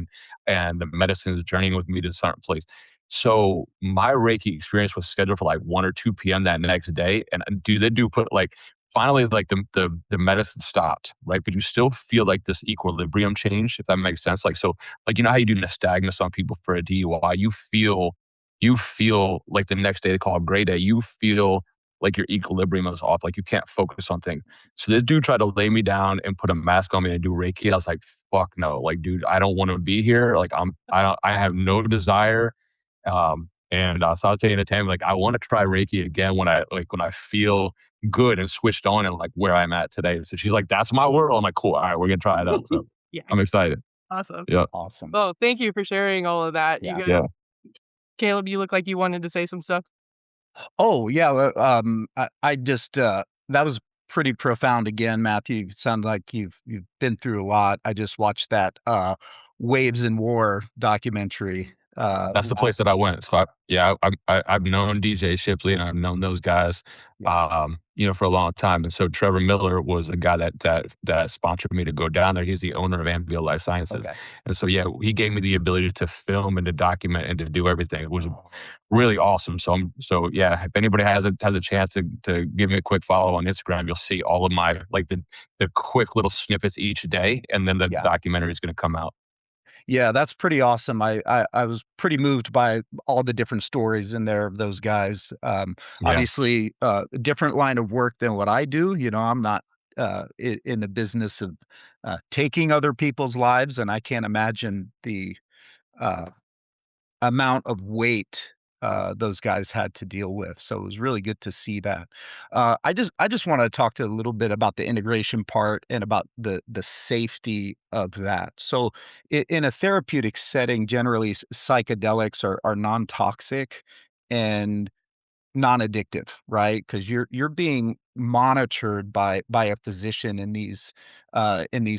and the medicine is journeying with me to a certain place. So my Reiki experience was scheduled for like 1 or 2 p.m. that next day. And they do put like finally like the medicine stopped, right? But you still feel like this equilibrium change, if that makes sense. Like so, like you know how you do nystagmus on people for a DUI, you feel like the next day they call it gray day. You feel like your equilibrium is off, like you can't focus on things. So this dude tried to lay me down and put a mask on me and do Reiki. And I was like, fuck no. Like, dude, I don't want to be here. Like I have no desire. So I was saying to Tammy, like, I want to try Reiki again when I feel good and switched on and like where I'm at today. So she's like, that's my world. I'm like, cool. All right, we're gonna try it out. So Yeah, I'm excited. awesome. Yeah. Awesome. Well, thank you for sharing all of that. You Yeah. guys, Yeah. Caleb, you look like you wanted to say some stuff. Oh, yeah, well, I just, that was pretty profound again, Matthew. You sound like you've been through a lot. I just watched that, Waves in War documentary, That's the place last that I went. So I've known DJ Shipley and I've known those guys, yeah, for a long time. And so Trevor Miller was the guy that sponsored me to go down there. He's the owner of Ambio Life Sciences, okay. and so yeah, he gave me the ability to film and to document and to do everything. It was Oh, really awesome. So yeah, if anybody has a chance to give me a quick follow on Instagram, you'll see all of my like the quick little snippets each day, and then the yeah. documentary is going to come out. Yeah, that's pretty awesome. I was pretty moved by all the different stories in there of those guys. Yeah, Obviously, a different line of work than what I do. You know, I'm not in the business of taking other people's lives, and I can't imagine the uh, amount of weight those guys had to deal with. So it was really good to see that. I just want to talk to a little bit about the integration part and about the safety of that. So in a therapeutic setting, generally psychedelics are non-toxic and non-addictive, right? Because you're being monitored by a physician in these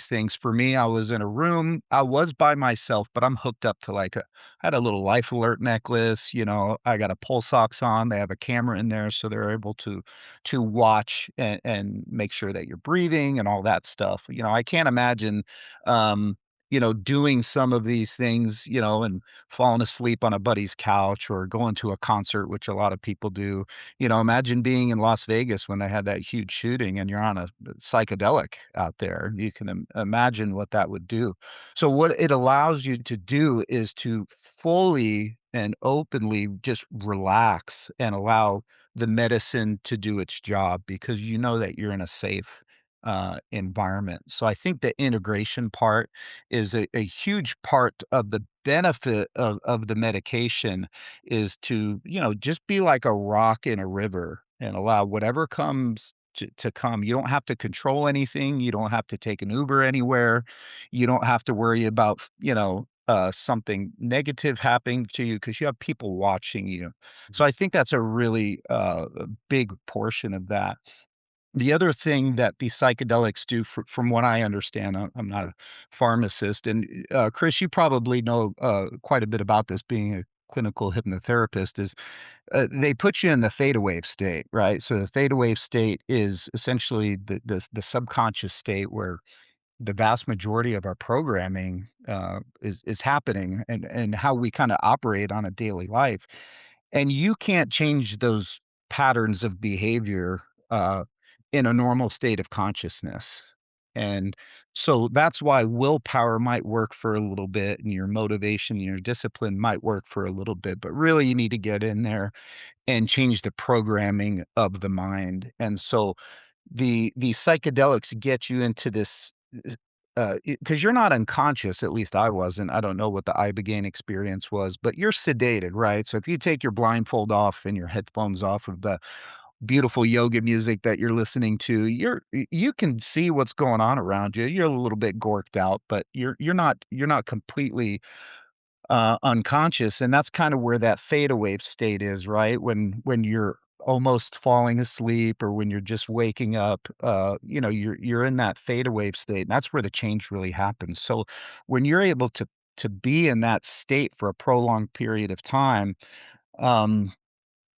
things. For me, I was in a room, I was by myself, but I'm hooked up to like I had a little life alert necklace, you know, I got a pulse ox on, they have a camera in there, so they're able to watch and make sure that you're breathing and all that stuff. You know, I can't imagine doing some of these things, and falling asleep on a buddy's couch or going to a concert, which a lot of people do. Imagine being in Las Vegas when they had that huge shooting and you're on a psychedelic out there. You can imagine what that would do. So what it allows you to do is to fully and openly just relax and allow the medicine to do its job because you know that you're in a safe environment. So I think the integration part is a huge part of the benefit of the medication is to, just be like a rock in a river and allow whatever comes to come. You don't have to control anything. You don't have to take an Uber anywhere. You don't have to worry about, something negative happening to you because you have people watching you. So I think that's a really big portion of that. The other thing that the psychedelics do, from what I understand, I'm not a pharmacist, and Chris, you probably know quite a bit about this, being a clinical hypnotherapist, is they put you in the theta wave state, right? So the theta wave state is essentially the subconscious state where the vast majority of our programming is happening, and how we kind of operate on a daily life. And you can't change those patterns of behavior uh, in a normal state of consciousness. And so that's why willpower might work for a little bit, and your motivation, your discipline might work for a little bit, but really you need to get in there and change the programming of the mind. And so the psychedelics get you into this, because you're not unconscious, at least I wasn't. I don't know what the Ibogaine experience was, but you're sedated, right? So if you take your blindfold off and your headphones off of the beautiful yoga music that you're listening to, you can see what's going on around you. You're a little bit gorked out, but you're not completely unconscious, and that's kind of where that theta wave state is, right? When you're almost falling asleep or when you're just waking up, you're in that theta wave state, and that's where the change really happens. So when you're able to be in that state for a prolonged period of time, um,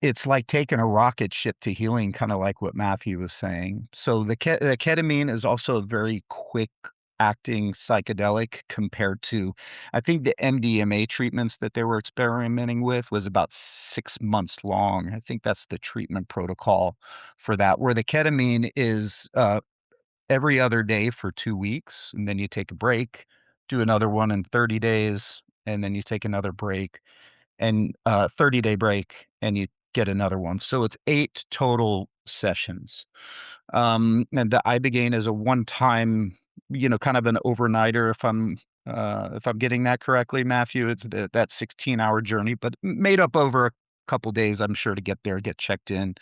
it's like taking a rocket ship to healing, kinda like what Matthew was saying. So the ketamine is also a very quick acting psychedelic compared to, I think, the MDMA treatments that they were experimenting with was about 6 months long. I think that's the treatment protocol for that, where the ketamine is, every other day for 2 weeks, and then you take a break, do another one in 30 days, and then you take another break and 30-day break, and you get another one. So it's 8 total sessions. And the Ibogaine is a one-time, kind of an overnighter, if I'm getting that correctly, Matthew. It's that 16-hour journey, but made up over a couple days, I'm sure, to get there, get checked in,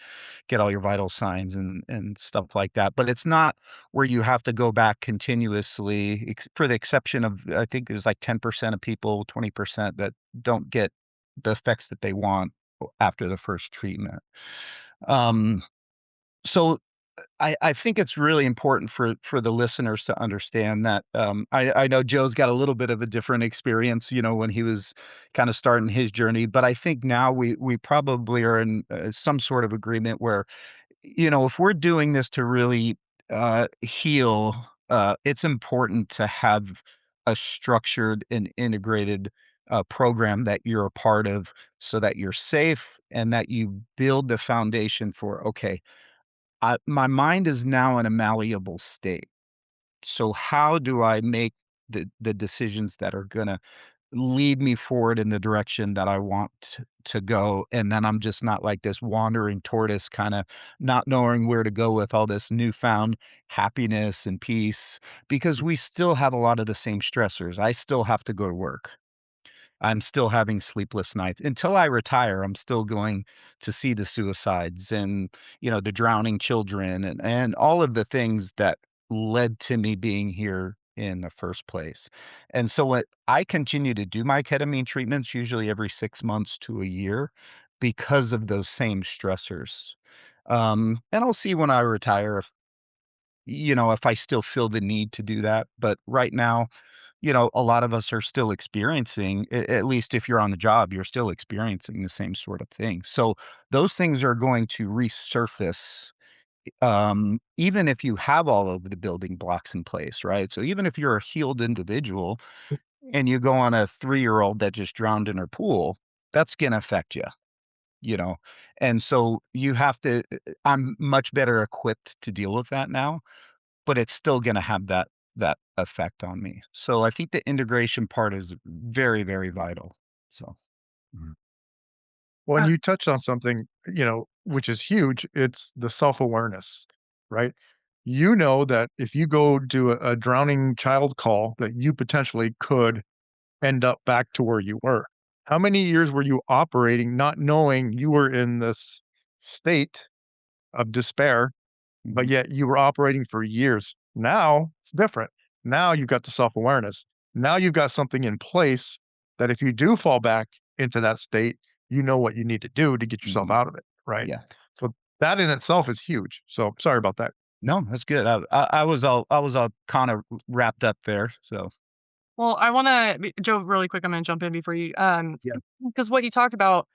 get all your vital signs and stuff like that. But it's not where you have to go back continuously, for the exception of, I think there's like 10% of people, 20% that don't get the effects that they want after the first treatment. Um, so I think it's really important for the listeners to understand that. I know Joe's got a little bit of a different experience, when he was kind of starting his journey, but I think now we probably are in some sort of agreement where, if we're doing this to really heal, it's important to have a structured and integrated program that you're a part of, so that you're safe and that you build the foundation for, okay, my mind is now in a malleable state. So how do I make the decisions that are gonna lead me forward in the direction that I want to go? And then I'm just not like this wandering tortoise, kinda not knowing where to go with all this newfound happiness and peace, because we still have a lot of the same stressors. I still have to go to work. I'm still having sleepless nights. Until I retire, I'm still going to see the suicides and, the drowning children and all of the things that led to me being here in the first place. And so what I continue to do my ketamine treatments usually every 6 months to a year because of those same stressors. And I'll see when I retire if I still feel the need to do that. But right now, a lot of us are still experiencing, at least if you're on the job, you're still experiencing the same sort of thing. So those things are going to resurface even if you have all of the building blocks in place, right? So even if you're a healed individual and you go on a 3-year-old that just drowned in her pool, that's going to affect you, you know? And so you have to, I'm much better equipped to deal with that now, but it's still going to have that effect on me. So I think the integration part is very, very vital. So, mhm. When you touched on something, which is huge, it's the self-awareness, right? You know that if you go do a drowning child call, that you potentially could end up back to where you were. How many years were you operating not knowing you were in this state of despair, but Mhm. yet you were operating for years? Now it's different. Now you've got the self-awareness. Now you've got something in place that if you do fall back into that state, you know what you need to do to get yourself Mhm. out of it, right? Yeah. So that in itself is huge. So sorry about that. No, that's good. I was all kind of wrapped up there. So, Well, I want to, Joe, really quick. I'm going to jump in before you, yeah. because what you talked about.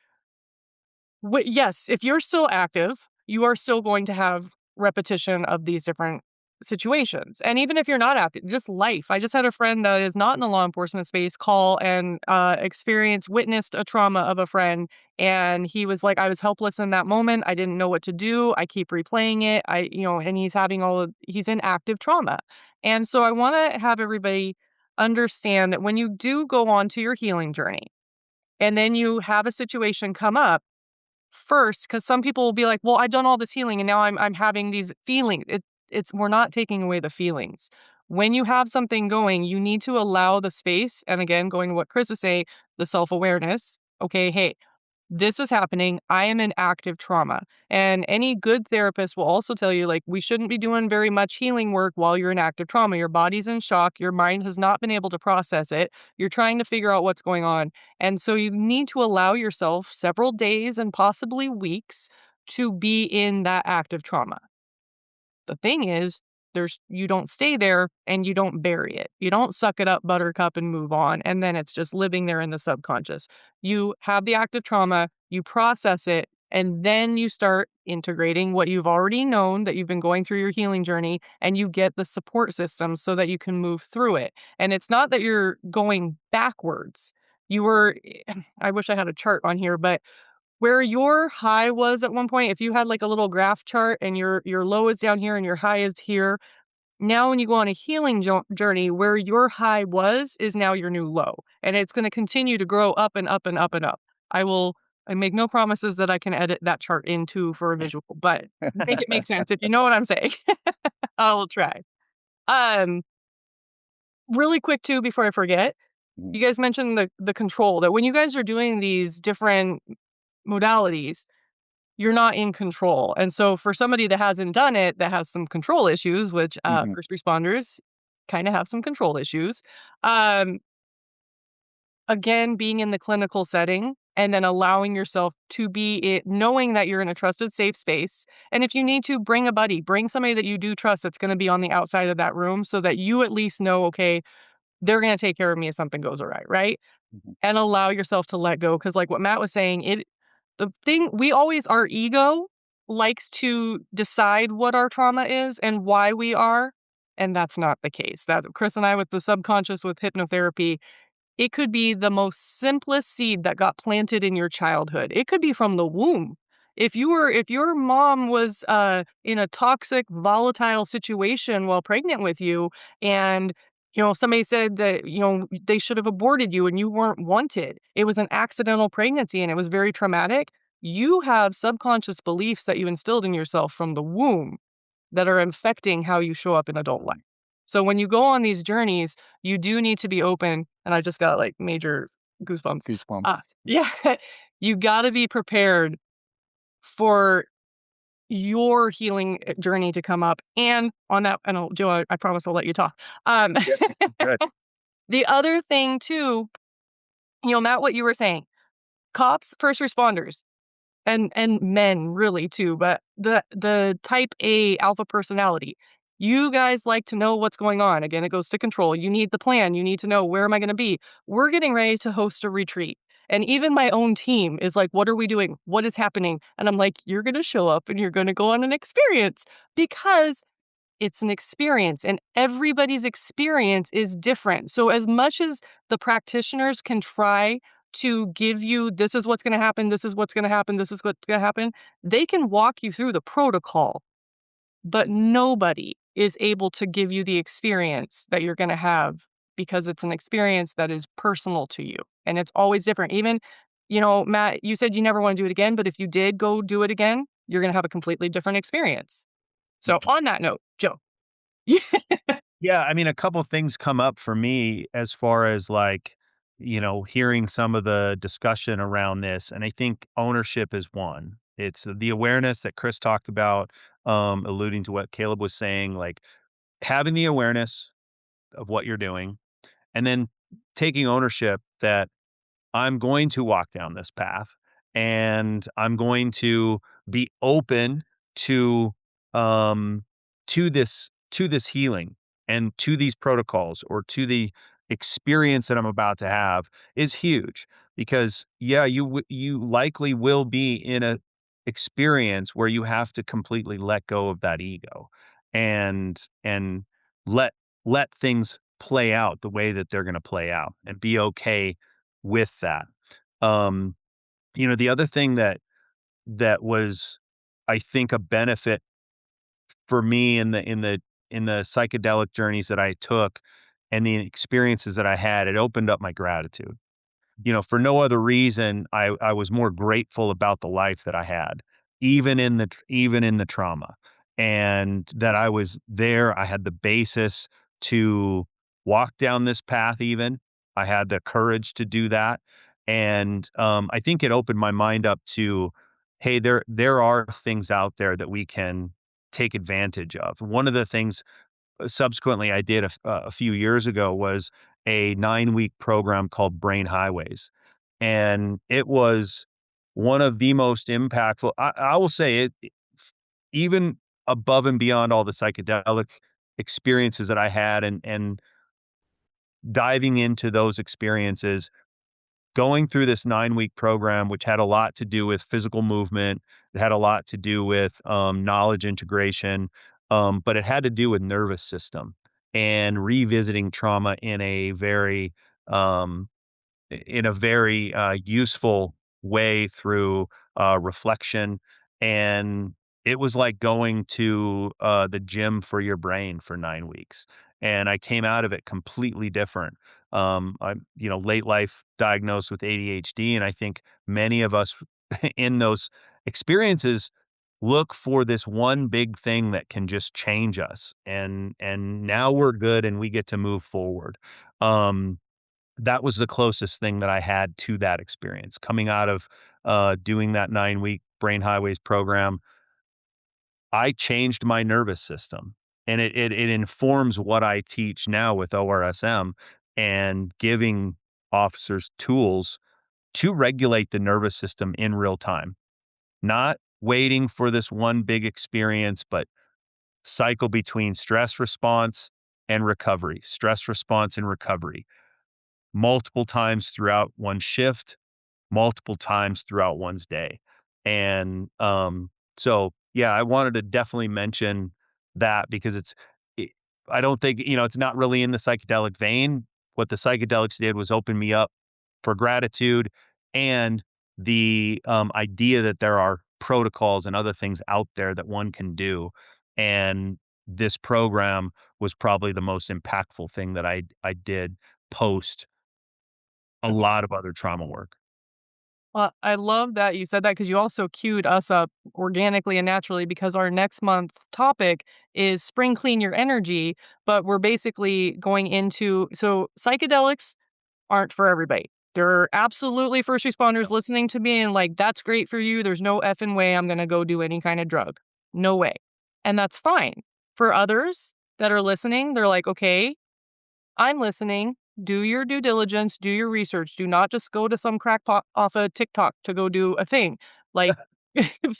Yes, if you're still active, you are still going to have repetition of these different situations. And even if you're not active, just life. I just had a friend that is not in the law enforcement space call and witnessed a trauma of a friend. And he was like, I was helpless in that moment. I didn't know what to do. I keep replaying it. And he's in active trauma. And so I want to have everybody understand that when you do go on to your healing journey and then you have a situation come up, first, because some people will be like, "Well, I've done all this healing and now I'm having these feelings." It's we're not taking away the feelings. When you have something going, you need to allow the space, and again, going to what Chris is saying, the self-awareness. Okay, hey, this is happening. I am in active trauma. And any good therapist will also tell you, like, we shouldn't be doing very much healing work while you're in active trauma. Your body's in shock. Your mind has not been able to process it. You're trying to figure out what's going on. And so you need to allow yourself several days and possibly weeks to be in that active trauma. The thing is, you don't stay there and you don't bury it. You don't suck it up, buttercup, and move on. And then it's just living there in the subconscious. You have the active trauma, you process it, and then you start integrating what you've already known that you've been going through your healing journey, and you get the support system so that you can move through it. And it's not that you're going backwards. You were, I wish I had a chart on here, but where your high was at one point, if you had like a little graph chart and your low is down here and your high is here, now when you go on a healing journey, where your high was is now your new low, and it's going to continue to grow up and up and up and up. I make no promises that I can edit that chart into for a visual, but make it make sense if you know what I'm saying. I will try. Um, Really quick too before I forget, Mhm. you guys mentioned the control, that when you guys are doing these different modalities, you're not in control. And so for somebody that hasn't done it, that has some control issues, which Mhm. first responders kind of have some control issues. Um, Again, being in the clinical setting and then allowing yourself to be it, knowing that you're in a trusted, safe space. And if you need to, bring a buddy, bring somebody that you do trust that's going to be on the outside of that room so that you at least know, okay, they're going to take care of me if something goes awry, right? Mhm. And allow yourself to let go. Cause like what Matt was saying, our ego likes to decide what our trauma is and why we are. And that's not the case. That Chris and I with the subconscious with hypnotherapy, it could be the most simplest seed that got planted in your childhood. It could be from the womb. If your mom was in a toxic, volatile situation while pregnant with you, and somebody said that they should have aborted you and you weren't wanted. It was an accidental pregnancy and it was very traumatic. You have subconscious beliefs that you instilled in yourself from the womb that are infecting how you show up in adult life. So when you go on these journeys, you do need to be open. And I just got like major goosebumps. Goosebumps. Yeah, you got to be prepared for your healing journey to come up. And on that, and Joe, I promise I'll let you talk. Um, Yeah. Good. the other thing too, Matt, what you were saying, cops, first responders, and men really too, but the type A alpha personality. You guys like to know what's going on. Again, it goes to control. You need the plan. You need to know, where am I going to be? We're getting ready to host a retreat. And even my own team is like, what are we doing? What is happening? And I'm like, you're going to show up and you're going to go on an experience, because it's an experience and everybody's experience is different. So as much as the practitioners can try to give you, this is what's going to happen, this is what's going to happen, this is what's going to happen, they can walk you through the protocol, but nobody is able to give you the experience that you're going to have, because it's an experience that is personal to you and it's always different. Even, Matt, you said you never want to do it again, but if you did go do it again, you're going to have a completely different experience. So on that note, Joe. Yeah, I mean, a couple things come up for me as far as like, hearing some of the discussion around this. And I think ownership is one. It's the awareness that Chris talked about, alluding to what Caleb was saying, like having the awareness of what you're doing and then taking ownership that I'm going to walk down this path and I'm going to be open to um to this healing and to these protocols or to the experience that I'm about to have is huge because yeah, you likely will be in a experience where you have to completely let go of that ego and let let things play out the way that they're going to play out and be okay with that. Um, the other thing that was, I think, a benefit for me in the psychedelic journeys that I took and the experiences that I had, it opened up my gratitude. For no other reason, I was more grateful about the life that I had, even in the trauma, and that I was there. I had the basis to walk down this path. Even I had the courage to do that, and I think it opened my mind up to, hey, there are things out there that we can take advantage of. One of the things subsequently I did a few years ago was a 9-week program called Brain Highways. And it was one of the most impactful. I will say even above and beyond all the psychedelic experiences that I had and diving into those experiences, going through this 9-week program, which had a lot to do with physical movement, it had a lot to do with knowledge integration, but it had to do with nervous system and revisiting trauma um, in a very useful way through reflection. And it was like going to the gym for your brain for 9 weeks. And I came out of it completely different. I'm, late life diagnosed with ADHD. And I think many of us in those experiences look for this one big thing that can just change us. And now we're good and we get to move forward. Um, that was the closest thing that I had to that experience. Coming out of, doing that 9-week Brain Highways program, I changed my nervous system, and it informs what I teach now with ORSM and giving officers tools to regulate the nervous system in real time, not waiting for this one big experience, but cycle between stress response and recovery multiple times throughout one shift, multiple times throughout one's day. And so yeah, I wanted to definitely mention that because it, I don't think, it's not really in the psychedelic vein. What the psychedelics did was open me up for gratitude and the idea that there are protocols and other things out there that one can do. And this program was probably the most impactful thing that I did post a lot of other trauma work. Well, I love that you said that, because you also queued us up organically and naturally, because our next month topic is spring clean your energy. But we're basically going into, so psychedelics aren't for everybody. There are absolutely first responders listening to me and like, that's great for you. There's no effing way I'm going to go do any kind of drug. No way. And that's fine. For others that are listening, they're like, okay, I'm listening. Do your due diligence, do your research. Do not just go to some crackpot off of TikTok to go do a thing. Like,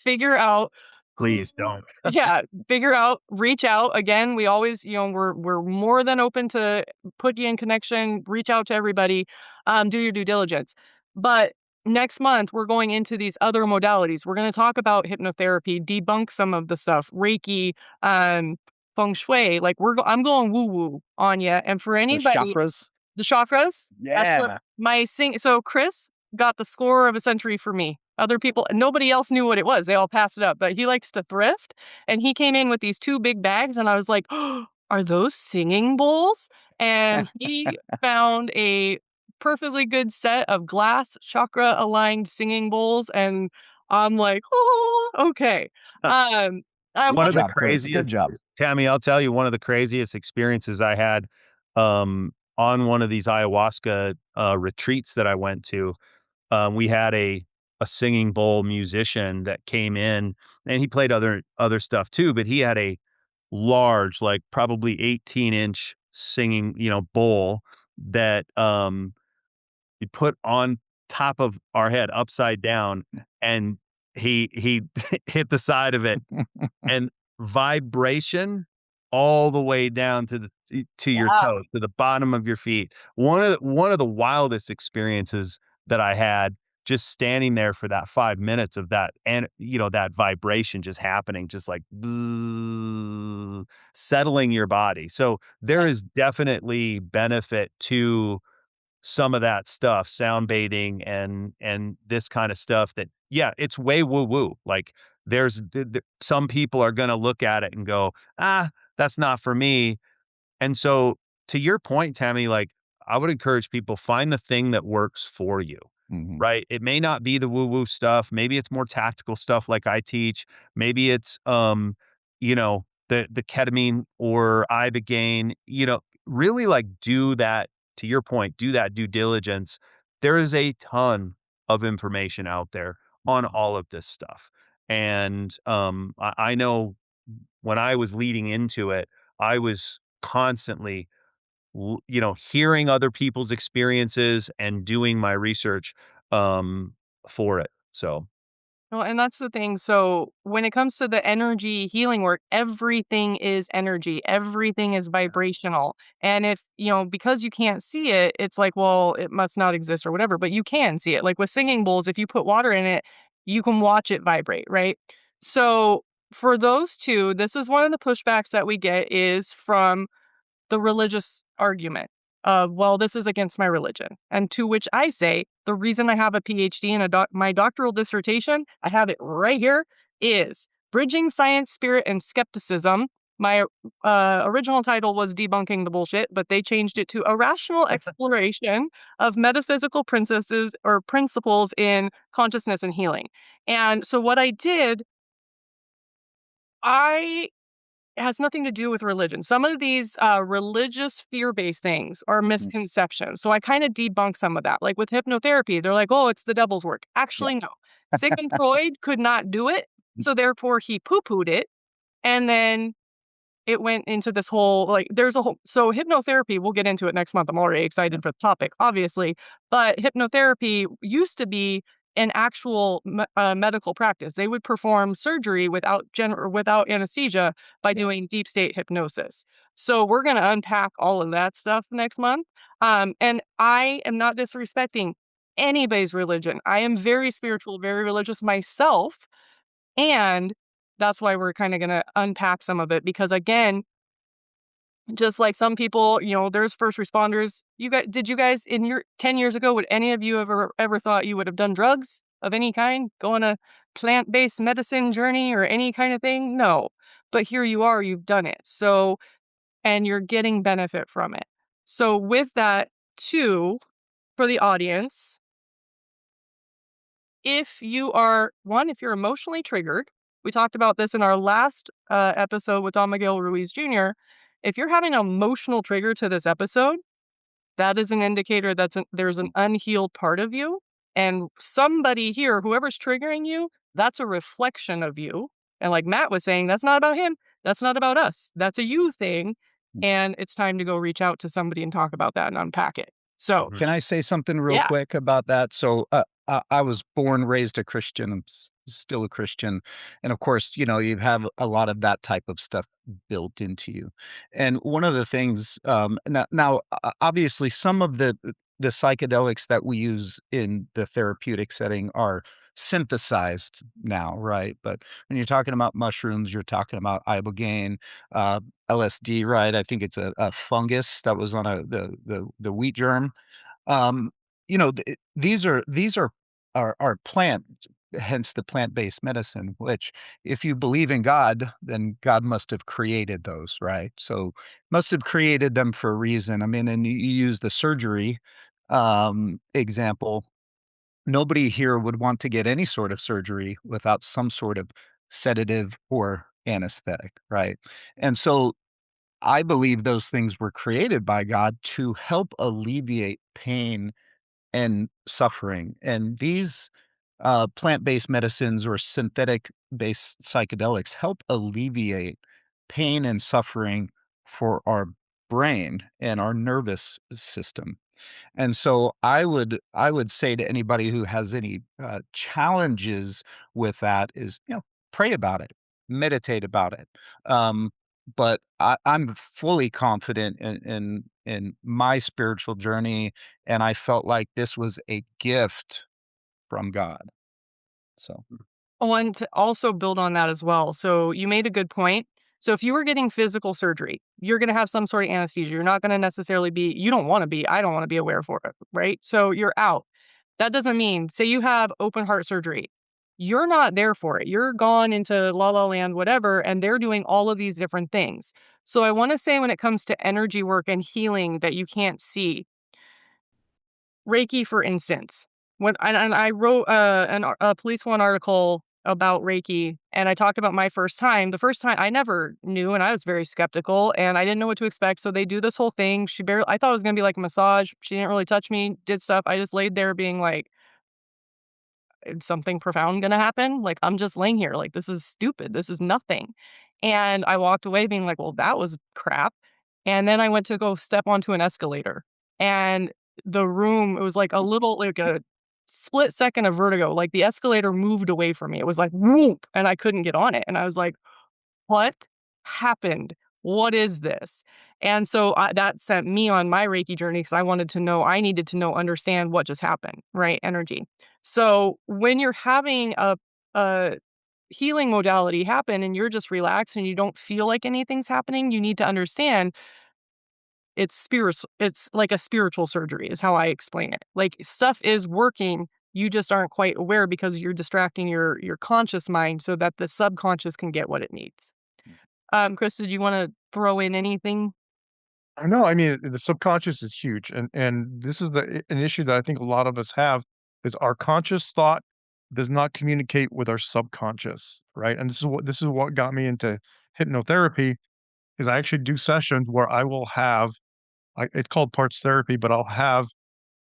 figure out. Please don't. Yeah, figure out, reach out. Again, we always, we're more than open to put you in connection, reach out to everybody. Do your due diligence. But next month, we're going into these other modalities. We're going to talk about hypnotherapy, debunk some of the stuff, Reiki, um, feng shui. Like I'm going woo woo on you. And for The anybody, chakras. the chakras, that's what Yeah. my so Chris got the score of a century for me. Other people, nobody else knew what it was. They all passed it up, but he likes to thrift. And he came in with these 2 big bags, and I was like, oh, are those singing bowls? And he found a perfectly good set of glass chakra aligned singing bowls. And I'm like, oh, okay. Um, I'm One Good of the job, Chris. Good craziest, job. Tammy, I'll tell you, one of the craziest experiences I had on one of these ayahuasca retreats that I went to. We had a singing bowl musician that came in, and he played other stuff too, but he had a large, like probably 18-inch singing, bowl that he put on top of our head upside down, and he hit the side of it, and vibration all the way down to your wow. toes, to the bottom of your feet. One of the wildest experiences that I had, just standing there for that 5 minutes of that, and that vibration just happening, just like bzzz, settling your body. So there is definitely benefit to some of that stuff, sound baiting and this kind of stuff that, yeah, it's way woo woo. Like some people are going to look at it and go, ah, that's not for me. And so, to your point, Tammy, like, I would encourage people, find the thing that works for you, Mhm. right? It may not be the woo woo stuff. Maybe it's more tactical stuff like I teach. Maybe it's, the ketamine or Ibogaine, really, like, do that, to your point, do that due diligence. There is a ton of information out there on all of this stuff. And, I know when I was leading into it, I was constantly, hearing other people's experiences and doing my research, um, for it. So, Well, and that's the thing. So when it comes to the energy healing work, everything is energy. Everything is vibrational. And if, because you can't see it, it's like, well, it must not exist or whatever, but you can see it. Like with singing bowls, if you put water in it, you can watch it vibrate, right? So for those two, this is one of the pushbacks that we get is from the religious argument of, well, this is against my religion. And to which I say, the reason I have a PhD and my doctoral dissertation, I have it right here, is Bridging Science, Spirit, and Skepticism. My original title was Debunking the Bullshit, but they changed it to A Rational Exploration of Metaphysical Principles in Consciousness and Healing. And so what I did, I it has nothing to do with religion. Some of these religious fear-based things are Mm. misconceptions. So I kind of debunk some of that. Like with hypnotherapy, they're like, oh, it's the devil's work. Yeah. Actually, no. Sigmund Freud could not do it. So therefore he poo-pooed it. And then it went into this whole, like, there's a whole, so hypnotherapy, we'll get into it next month. I'm already excited for the topic, obviously. But hypnotherapy used to be an actual medical practice. They would perform surgery without anesthesia by Yeah. doing deep state hypnosis. So we're going to unpack all of that stuff next month. And I am not disrespecting anybody's religion. I am very spiritual, very religious myself. And that's why we're kind of going to unpack some of it because, again, just like some people, there's first responders. Did you guys in your 10 years ago, would any of you ever thought you would have done drugs of any kind, go on a plant-based medicine journey or any kind of thing? No. But here you are, you've done it. So, and you're getting benefit from it. So with that too, for the audience, if you're emotionally triggered, we talked about this in our last episode with Don Miguel Ruiz Jr. If you're having an emotional trigger to this episode, that is an indicator there's an unhealed part of you. And somebody here, whoever's triggering you, that's a reflection of you. And like Matt was saying, that's not about him. That's not about us. That's a you thing. And it's time to go reach out to somebody and talk about that and unpack it. So, mhm. Can I say something real yeah. quick about that? So, I was born, raised a Christian. I'm still a Christian, and of course, you have a lot of that type of stuff built into you. And one of the things, obviously, some of the psychedelics that we use in the therapeutic setting are synthesized now, right? But when you're talking about mushrooms, you're talking about ibogaine, uh, LSD, right? I think it's a fungus that was on the wheat germ. Um, these are plant, hence the plant-based medicine, which if you believe in God, then God must have created those, right? So must have created them for a reason. I mean, and you use the surgery example. Nobody here would want to get any sort of surgery without some sort of sedative or anesthetic, right? And so I believe those things were created by God to help alleviate pain and suffering. And these plant-based medicines or synthetic-based psychedelics help alleviate pain and suffering for our brain and our nervous system. And so I would say to anybody who has any challenges with that is, pray about it, meditate about it. Um, but I'm fully confident in my spiritual journey, and I felt like this was a gift from God. So Oh, and to also build on that as well. So you made a good point. So if you were getting physical surgery, you're going to have some sort of anesthesia. You're not going to necessarily be, you don't want to be, I don't want to be aware for it, right? So you're out. That doesn't mean, say you have open heart surgery, you're not there for it. You're gone into la la land, whatever, and they're doing all of these different things. So I want to say when it comes to energy work and healing that you can't see, Reiki, for instance, when and I wrote a Police One article about Reiki, and I talked about my first time. The first time I never knew, and I was very skeptical, and I didn't know what to expect. So they do this whole thing. I thought it was gonna be like a massage. She didn't really touch me, did stuff. I just laid there being like, "Is something profound gonna happen? Like, I'm just laying here, like, this is stupid. This is nothing." And I walked away being like, "Well, that was crap." And then I went to go step onto an escalator, and the room, it was like a little, like a split second of vertigo. Like, the escalator moved away from me. It was like, "Whoop," and I couldn't get on it. And I was like, what happened? What is this? And so that sent me on my Reiki journey because I needed to know, understand what just happened, right? Energy. So when you're having a healing modality happen and you're just relaxed and you don't feel like anything's happening, you need to understand it's spiritual. It's like a spiritual surgery, is how I explain it. Like, stuff is working. You just aren't quite aware because you're distracting your conscious mind so that the subconscious can get what it needs. Chris, did you wanna throw in anything? I know, I mean, the subconscious is huge, and this is an issue that I think a lot of us have, is our conscious thought does not communicate with our subconscious, right? And this is what got me into hypnotherapy, is I actually do sessions where I will have it's called parts therapy, but I'll have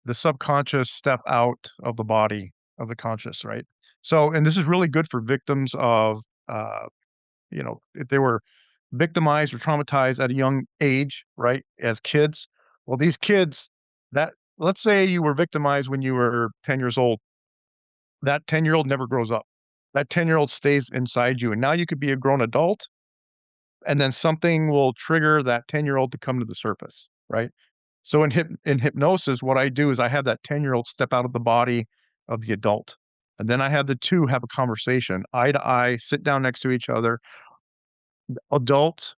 the subconscious step out of the body of the conscious, right? So, and this is really good for victims of, uh if they were victimized or traumatized at a young age, right, as kids. Well, these kids that let's say you were victimized when you were 10 years old, that 10-year-old never grows up. That 10-year-old stays inside you. And now you could be a grown adult, and then something will trigger that 10-year-old to come to the surface, right? So in hypnosis, what I do is I have that 10-year-old step out of the body of the adult. And then I have the two have a conversation, eye to eye, sit down next to each other. Adult,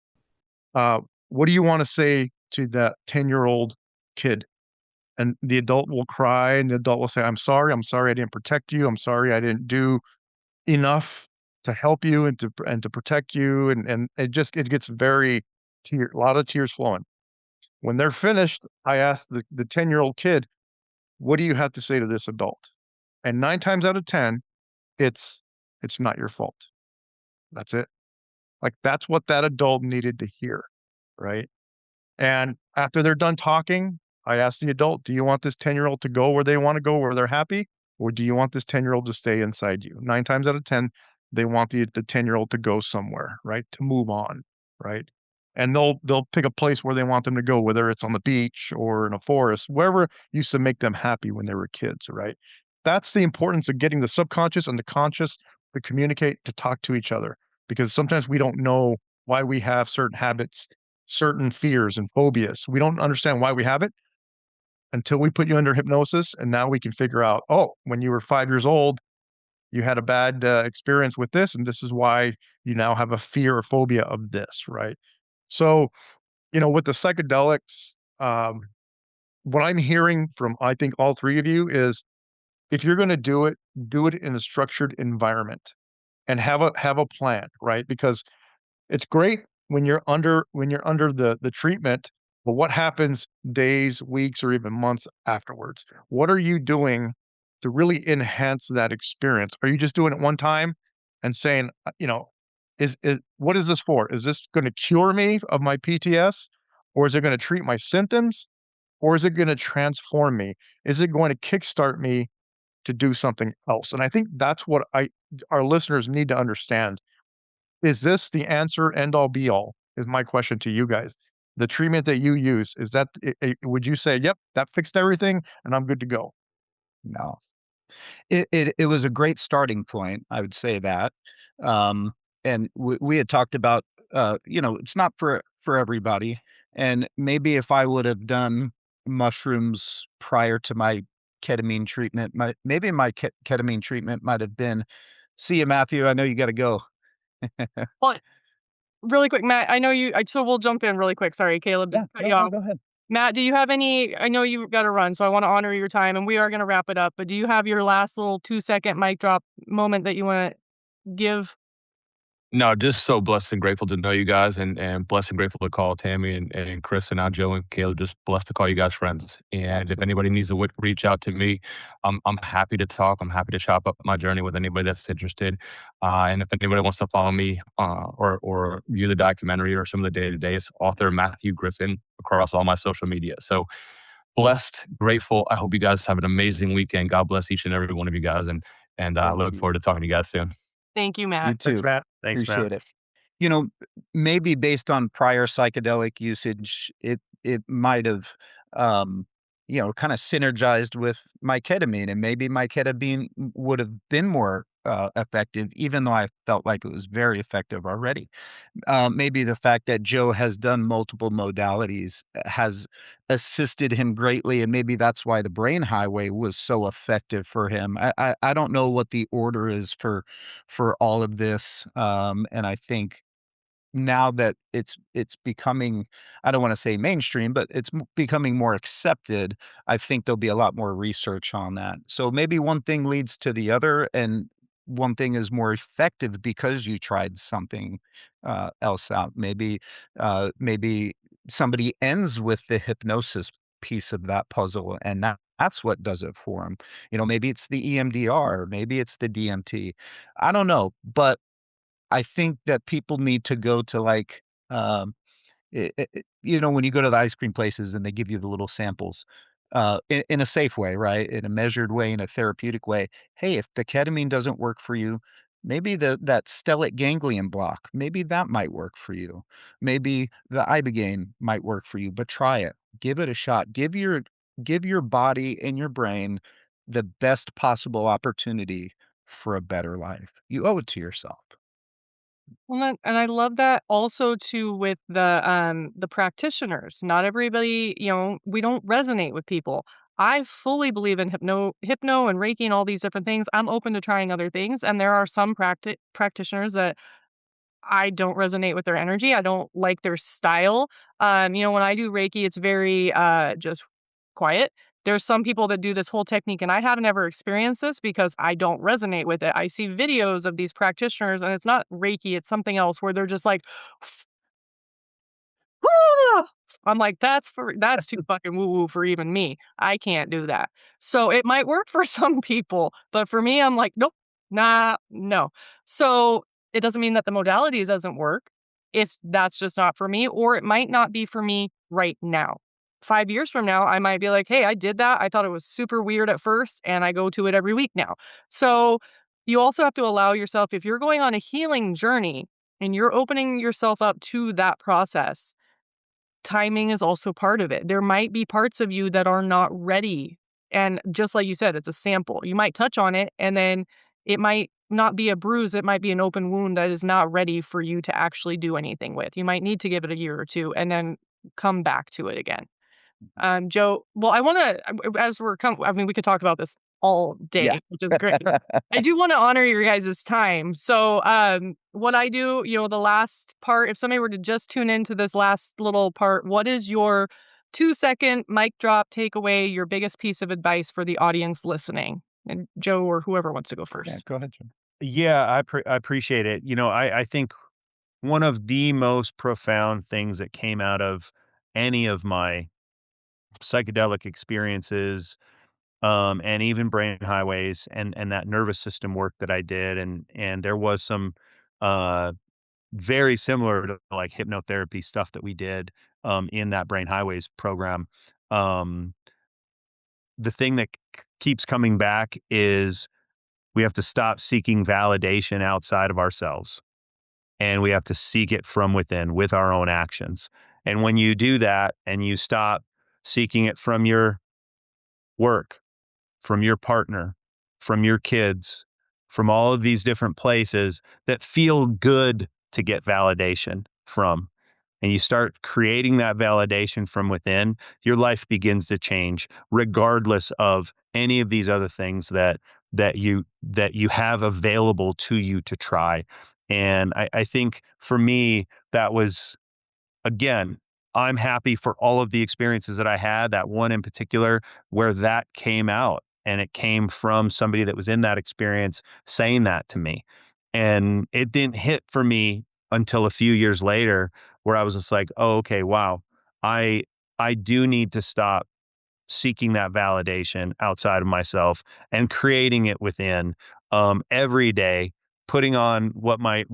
uh, what do you wanna say to that 10-year-old kid? And the adult will cry, and the adult will say, I'm sorry I didn't protect you. I'm sorry I didn't do enough to help you and to protect you." And it gets very a lot of tears flowing. When they're finished, I ask the 10-year-old kid, "What do you have to say to this adult?" And 9 times out of 10, it's, "It's not your fault." That's it. Like, that's what that adult needed to hear, right? And after they're done talking, I ask the adult, "Do you want this 10-year-old to go where they wanna go, where they're happy, or do you want this 10-year-old to stay inside you?" 9 times out of 10, they want the 10-year-old to go somewhere, right? To move on, right? And they'll pick a place where they want them to go, whether it's on the beach or in a forest, wherever used to make them happy when they were kids, right? That's the importance of getting the subconscious and the conscious to communicate, to talk to each other, because sometimes we don't know why we have certain habits, certain fears and phobias. We don't understand why we have it. until we put you under hypnosis. And now we can figure out, oh, when you were 5 years old, you had a bad experience with this, and this is why you now have a fear or phobia of this, right? So, with the psychedelics, what I'm hearing from, I think, all three of you is if you're going to do it in a structured environment and have a plan, right? Because it's great when you're under the treatment, but what happens days, weeks, or even months afterwards? What are you doing to really enhance that experience? Are you just doing it one time and saying, is what is this for? Is this going to cure me of my PTS, or is it going to treat my symptoms, or is it going to transform me? Is it going to kickstart me to do something else? And I think that's what our listeners need to understand. Is this the answer, end all be all? Is my question to you guys. The treatment that you use, is that would you say, "Yep, that fixed everything and I'm good to go"? No. It was a great starting point, I would say that. Um, and we had talked about, it's not for everybody, and maybe if I would have done mushrooms prior to my ketamine treatment, my ketamine treatment might have been, "See you, Matthew, I know you gotta go." Well, really quick, Matt, I know so we'll jump in really quick. Sorry, Caleb, to Yeah, cut no, you no, off. go ahead. Matt, do you have any? I know you've got to run, so I want to honor your time, and we are going to wrap it up. But do you have your last little 2-second mic drop moment that you want to give? No, just so blessed and grateful to know you guys, and blessed and grateful to call Tammy and Chris and now Joe and Caleb. Just blessed to call you guys friends. And if Absolutely. anybody needs to reach out to me, I'm happy to talk. I'm happy to chop up my journey with anybody that's interested. And if anybody wants to follow me or view the documentary or some of the day to day, it's author Matthew Griffin across all my social media. So blessed, grateful. I hope you guys have an amazing weekend. God bless each and every one of you guys, and I Thank look you. forward to talking to you guys soon. Thank you, You Matt. Thanks, too. Matt. Thanks, Matt. Appreciate it. You know, maybe based on prior psychedelic usage, it might have, um, kind of synergized with my ketamine, and maybe my ketamine would have been more effective, even though I felt like it was very effective already. Maybe the fact that Joe has done multiple modalities has assisted him greatly, and maybe that's why the brain highway was so effective for him. I don't know what the order is for all of this, and I think now that it's becoming, I don't wanna say mainstream, but it's becoming more accepted, I think there'll be a lot more research on that. So maybe one thing leads to the other, and one thing is more effective because you tried something, else out. Maybe somebody ends with the hypnosis piece of that puzzle, and that's what does it for them. Maybe it's the EMDR, maybe it's the DMT. I don't know, but I think that people need to go to, like, when you go to the ice cream places and they give you the little samples, in a safe way, right? In a measured way, in a therapeutic way. Hey, if the ketamine doesn't work for you, maybe that stellate ganglion block, maybe that might work for you. Maybe the Ibogaine might work for you, but try it. Give it a shot. Give your body and your brain the best possible opportunity for a better life. You owe it to yourself. Well, and I love that also too with the practitioners. Not everybody, we don't resonate with people. I fully believe in hypno and Reiki and all these different things. I'm open to trying other things, and there are some practitioners that I don't resonate with their energy. I don't like their style. When I do Reiki, it's very just quiet. There's some people that do this whole technique, and I haven't ever experienced this because I don't resonate with it. I see videos of these practitioners, and it's not Reiki, it's something else where they're just like, "Ah!" I'm like, that's too fucking woo woo for even me. I can't do that. So it might work for some people, but for me, I'm like, nope, nah, no. So it doesn't mean that the modalities doesn't work. That's just not for me, or it might not be for me right now. 5 years from now, I might be like, hey, I did that. I thought it was super weird at first, and I go to it every week now. So you also have to allow yourself, if you're going on a healing journey and you're opening yourself up to that process, timing is also part of it. There might be parts of you that are not ready. And just like you said, it's a sample. You might touch on it and then it might not be a bruise. It might be an open wound that is not ready for you to actually do anything with. You might need to give it a year or two and then come back to it again. Joe, well, I want to, as I mean, we could talk about this all Yeah. day, which is great. I do want to honor your guys' time. So, what I do, the last part, if somebody were to just tune into this last little part, what is your 2-second mic drop takeaway, your biggest piece of advice for the audience listening? And Joe or whoever wants to go first. Yeah, go ahead, Jim. Yeah, I appreciate it. I think one of the most profound things that came out of any of my psychedelic experiences, and even brain highways and that nervous system work that I did, and there was some uh, very similar to like hypnotherapy stuff that we did in that brain highways program. Um, the thing that keeps coming back is we have to stop seeking validation outside of ourselves, and we have to seek it from within with our own actions. And when you do that and you stop seeking it from your work, from your partner, from your kids, from all of these different places that feel good to get validation from, and you start creating that validation from within, your life begins to change regardless of any of these other things that you have available to you to try. And I think for me, that was, again, I'm happy for all of the experiences that I had, that one in particular where that came out, and it came from somebody that was in that experience saying that to me. And it didn't hit for me until a few years later where I was just like, "Oh, okay, wow. I I do need to stop seeking that validation outside of myself and creating it within, every day, putting on what my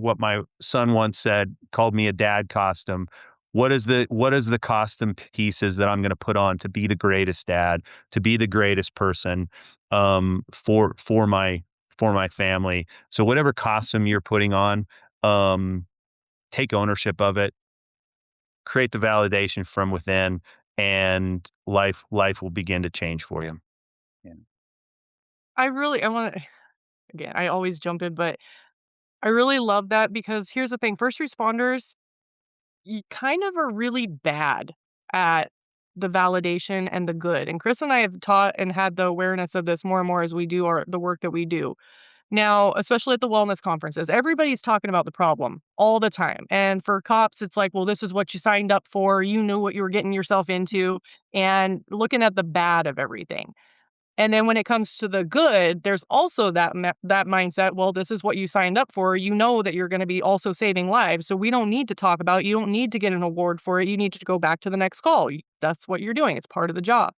son once said, called me a dad costume. What is the costume pieces that I'm going to put on to be the greatest dad, to be the greatest person, for my family. So whatever costume you're putting on, um, take ownership of it, create the validation from within, and life will begin to change for you. Yeah. I want to, again, I always jump in, but I really love that because here's the thing, first responders, you kind of are really bad at the validation and the good. And Chris and I have taught and had the awareness of this more and more as we do the work that we do. Now, especially at the wellness conferences, everybody's talking about the problem all the time. And for cops, it's like, well, this is what you signed up for. You knew what you were getting yourself into, and looking at the bad of everything. And then when it comes to the good, there's also that mindset, well, this is what you signed up for. You know that you're going to be also saving lives. So we don't need to talk about it. You don't need to get an award for it. You need to go back to the next call. That's what you're doing. It's part of the job.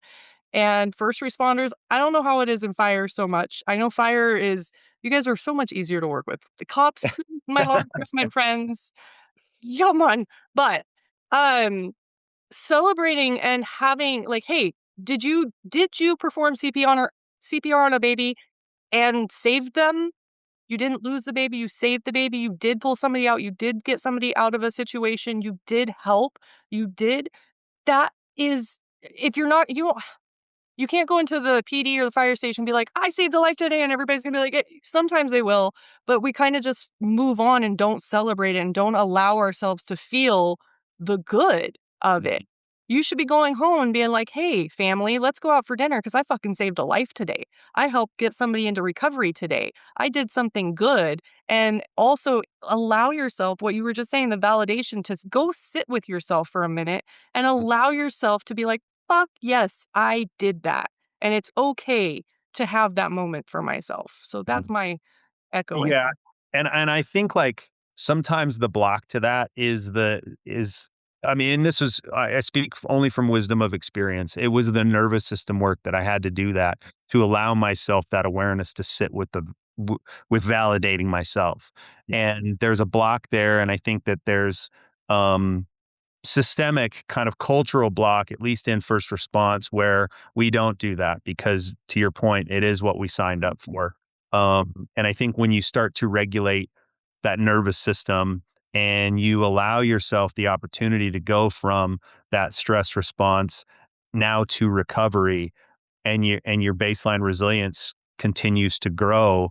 And first responders, I don't know how it is in fire so much. I know fire is, you guys are so much easier to work with. The cops, my law enforcement friends, come on. But um celebrating and having like, hey, did you perform CPR on a baby and saved them? You didn't lose the baby, you saved the baby, you did pull somebody out, you did get somebody out of a situation, you did help, you did. That is, if you're not, you can't go into the PD or the fire station and be like, I saved a life today. And everybody's going to be like, sometimes they will, but we kind of just move on and don't celebrate it and don't allow ourselves to feel the good of it. You should be going home and being like, hey, family, let's go out for dinner because I fucking saved a life today. I helped get somebody into recovery today. I did something good. And also allow yourself, what you were just saying, the validation to go sit with yourself for a minute and allow yourself to be like, fuck yes, I did that. And it's okay to have that moment for myself. So that's my echoing. Yeah. And I think like sometimes the block to that is I mean, and this is I speak only from wisdom of experience. It was the nervous system work that I had to do that to allow myself that awareness to sit with validating myself. Yeah. And there's a block there, and I think that there's um systemic kind of cultural block, at least in first response, where we don't do that because, to your point, it is what we signed up for. And I think when you start to regulate that nervous system and you allow yourself the opportunity to go from that stress response now to recovery, and your baseline resilience continues to grow,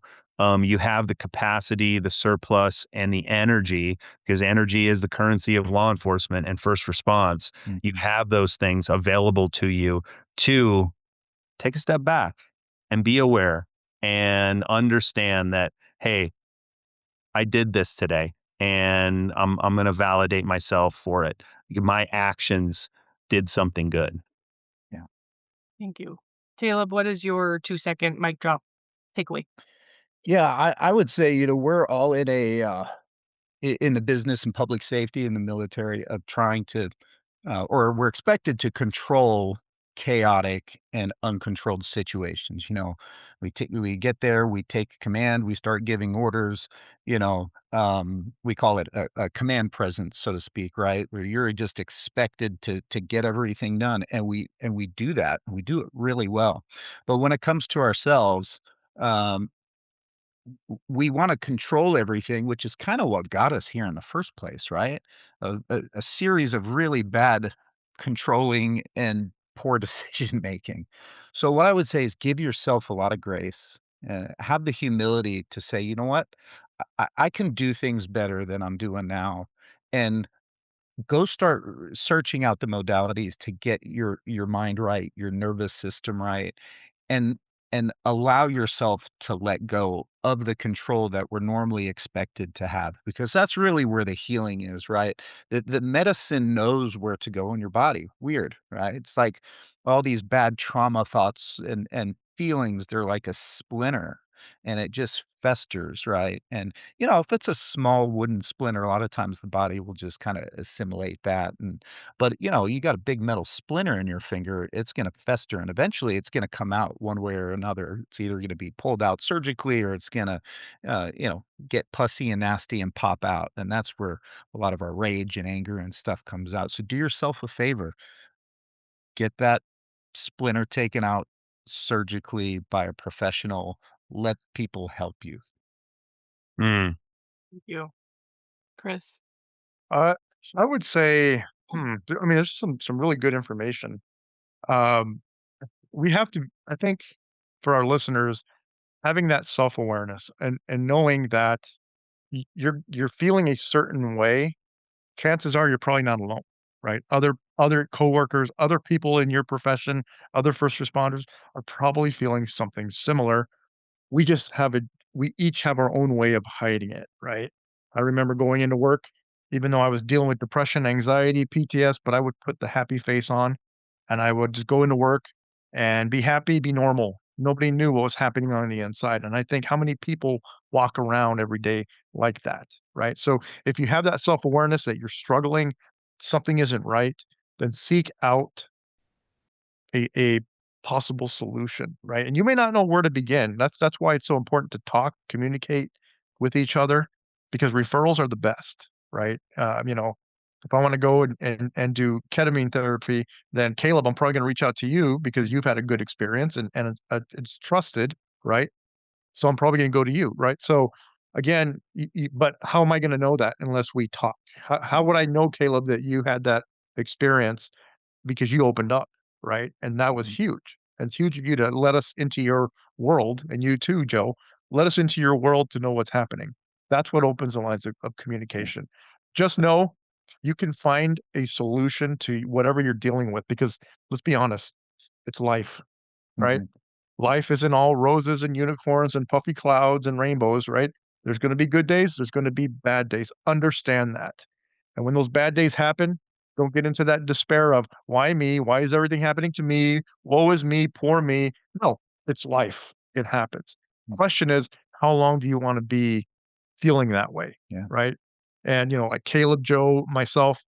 you have the capacity, the surplus, and the energy, because energy is the currency of law enforcement and first response. You have those things available to you to take a step back and be aware and understand that, hey, I did this today and I'm going to validate myself for it. My actions did something good. Yeah. Thank you. Caleb, what is your 2-second mic drop takeaway? Yeah, I would say, we're all in in the business and public safety in the military of trying to, or we're expected to control chaotic and uncontrolled situations. We get there, we take command, we start giving orders. We call it a command presence, so to speak, right? Where you're just expected to get everything done, and we do that. We do it really well, but when it comes to ourselves. Um, we want to control everything, which is kind of what got us here in the first place, right? A series of really bad controlling and poor decision making. So, what I would say is give yourself a lot of grace, have the humility to say, you know what, I can do things better than I'm doing now. And go start searching out the modalities to get your mind right, your nervous system right, and allow yourself to let go of the control that we're normally expected to have, because that's really where the healing is, right? The medicine knows where to go in your body. Weird, right? It's like all these bad trauma thoughts and feelings, they're like a splinter and it just festers, right? And if it's a small wooden splinter, a lot of times the body will just kind of assimilate that. But you got a big metal splinter in your finger, it's going to fester and eventually it's going to come out one way or another. It's either going to be pulled out surgically or it's going to, get pussy and nasty and pop out. And that's where a lot of our rage and anger and stuff comes out. So do yourself a favor, get that splinter taken out surgically by a professional. Let people help you. Mm, Thank you. Chris? Uh, I would say, I mean, there's some really good information. Um, we have to, I think, for our listeners, having that self-awareness and knowing that you're feeling a certain way, chances are you're probably not alone, right? Other coworkers, other people in your profession, other first responders are probably feeling something similar. We just have a we each have our own way of hiding it, right? I remember going into work, even though I was dealing with depression, anxiety, PTS, but I would put the happy face on and I would just go into work and be happy, be normal. Nobody knew what was happening on the inside. And I think how many people walk around every day like that, right? So if you have that self-awareness that you're struggling, something isn't right, then seek out a possible solution, right? And you may not know where to begin. That's why it's so important to talk, communicate with each other, because referrals are the best, right? If I want to go and do ketamine therapy, then Caleb, I'm probably going to reach out to you because you've had a good experience and it's trusted, right? So I'm probably going to go to you, right? So again, but how am I going to know that unless we talk? How would I know, Caleb, that you had that experience because you opened up, right? And that was huge. And it's huge of you to let us into your world, and you too, Joe, let us into your world to know what's happening. That's what opens the lines of communication. Just know you can find a solution to whatever you're dealing with because let's be honest, it's life, right? Mhm. Life isn't all roses and unicorns and puffy clouds and rainbows, right? There's going to be good days, there's going to be bad days. Understand that. And when those bad days happen, don't get into that despair of why me? Why is everything happening to me? Woe is me, poor me. No, it's life. It happens. Question is, how long do you want to be feeling that way? Yeah. Right. And, like Caleb, Joe, myself,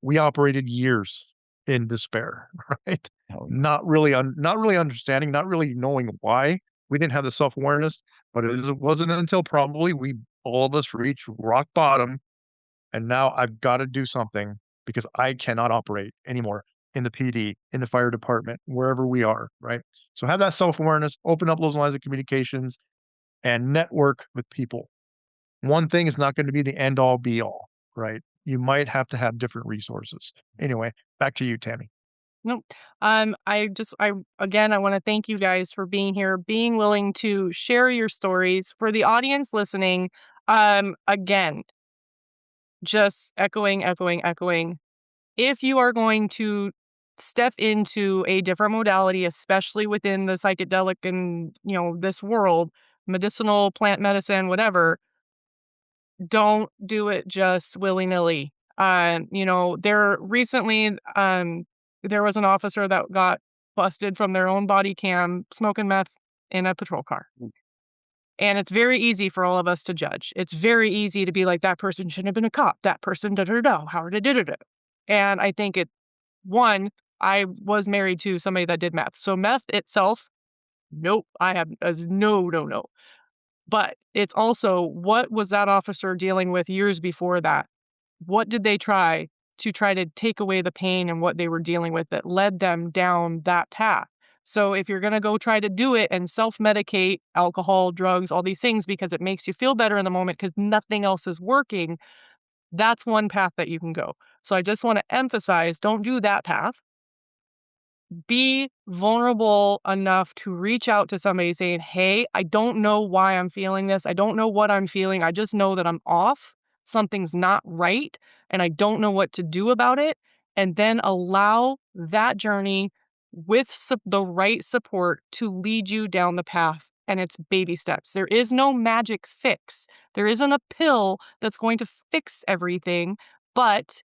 we operated years in despair, right? Oh, Not really understanding, not really knowing why we didn't have the self-awareness, but it wasn't until probably we all of us reached rock bottom, and now I've gotta do something because I cannot operate anymore in the PD, in the fire department, wherever we are, right? So have that self-awareness, open up those lines of communications, and network with people. One thing is not gonna be the end all be all, right? You might have to have different resources. Anyway, back to you, Tammy. Nope. Again, I want to thank you guys for being here, being willing to share your stories. For the audience listening, again, just echoing. If you are going to step into a different modality, especially within the psychedelic and, this world, medicinal, plant medicine, whatever, don't do it just willy-nilly. There was an officer that got busted from their own body cam smoking meth in a patrol car. And it's very easy for all of us to judge. It's very easy to be like, that person shouldn't have been a cop. That person, da da da, how did da da da. And I think one, I was married to somebody that did meth. So meth itself, nope, I have no. But it's also, what was that officer dealing with years before that? What did they try to take away the pain and what they were dealing with that led them down that path? So if you're going to go try to do it and self-medicate, alcohol, drugs, all these things because it makes you feel better in the moment because nothing else is working, that's one path that you can go. So I just want to emphasize, don't do that path. Be vulnerable enough to reach out to somebody saying, hey, I don't know why I'm feeling this. I don't know what I'm feeling. I just know that I'm off. Something's not right. And I don't know what to do about it. And then allow that journey with the right support to lead you down the path. And it's baby steps. There is no magic fix. There isn't a pill that's going to fix everything. But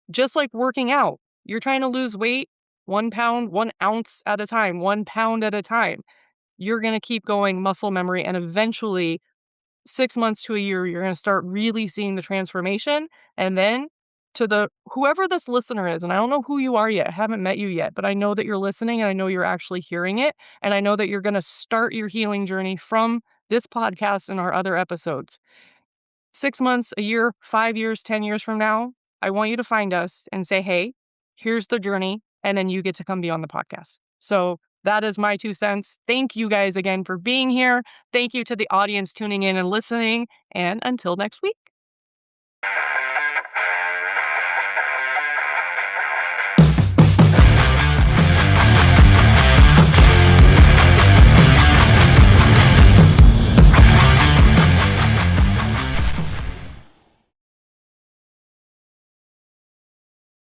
just like working out, you're trying to lose weight 1 pound, 1 ounce at a time, 1 pound at a time. You're going to keep going muscle memory. And eventually, 6 months to a year, you're going to start really seeing the transformation. And then to whoever this listener is, and I don't know who you are yet, I haven't met you yet, but I know that you're listening and I know you're actually hearing it. And I know that you're going to start your healing journey from this podcast and our other episodes. 6 months, a year, 5 years, 10 years from now, I want you to find us and say, hey, here's the journey. And then you get to come be on the podcast. So that is my 2 cents. Thank you guys again for being here. Thank you to the audience tuning in and listening. And until next week.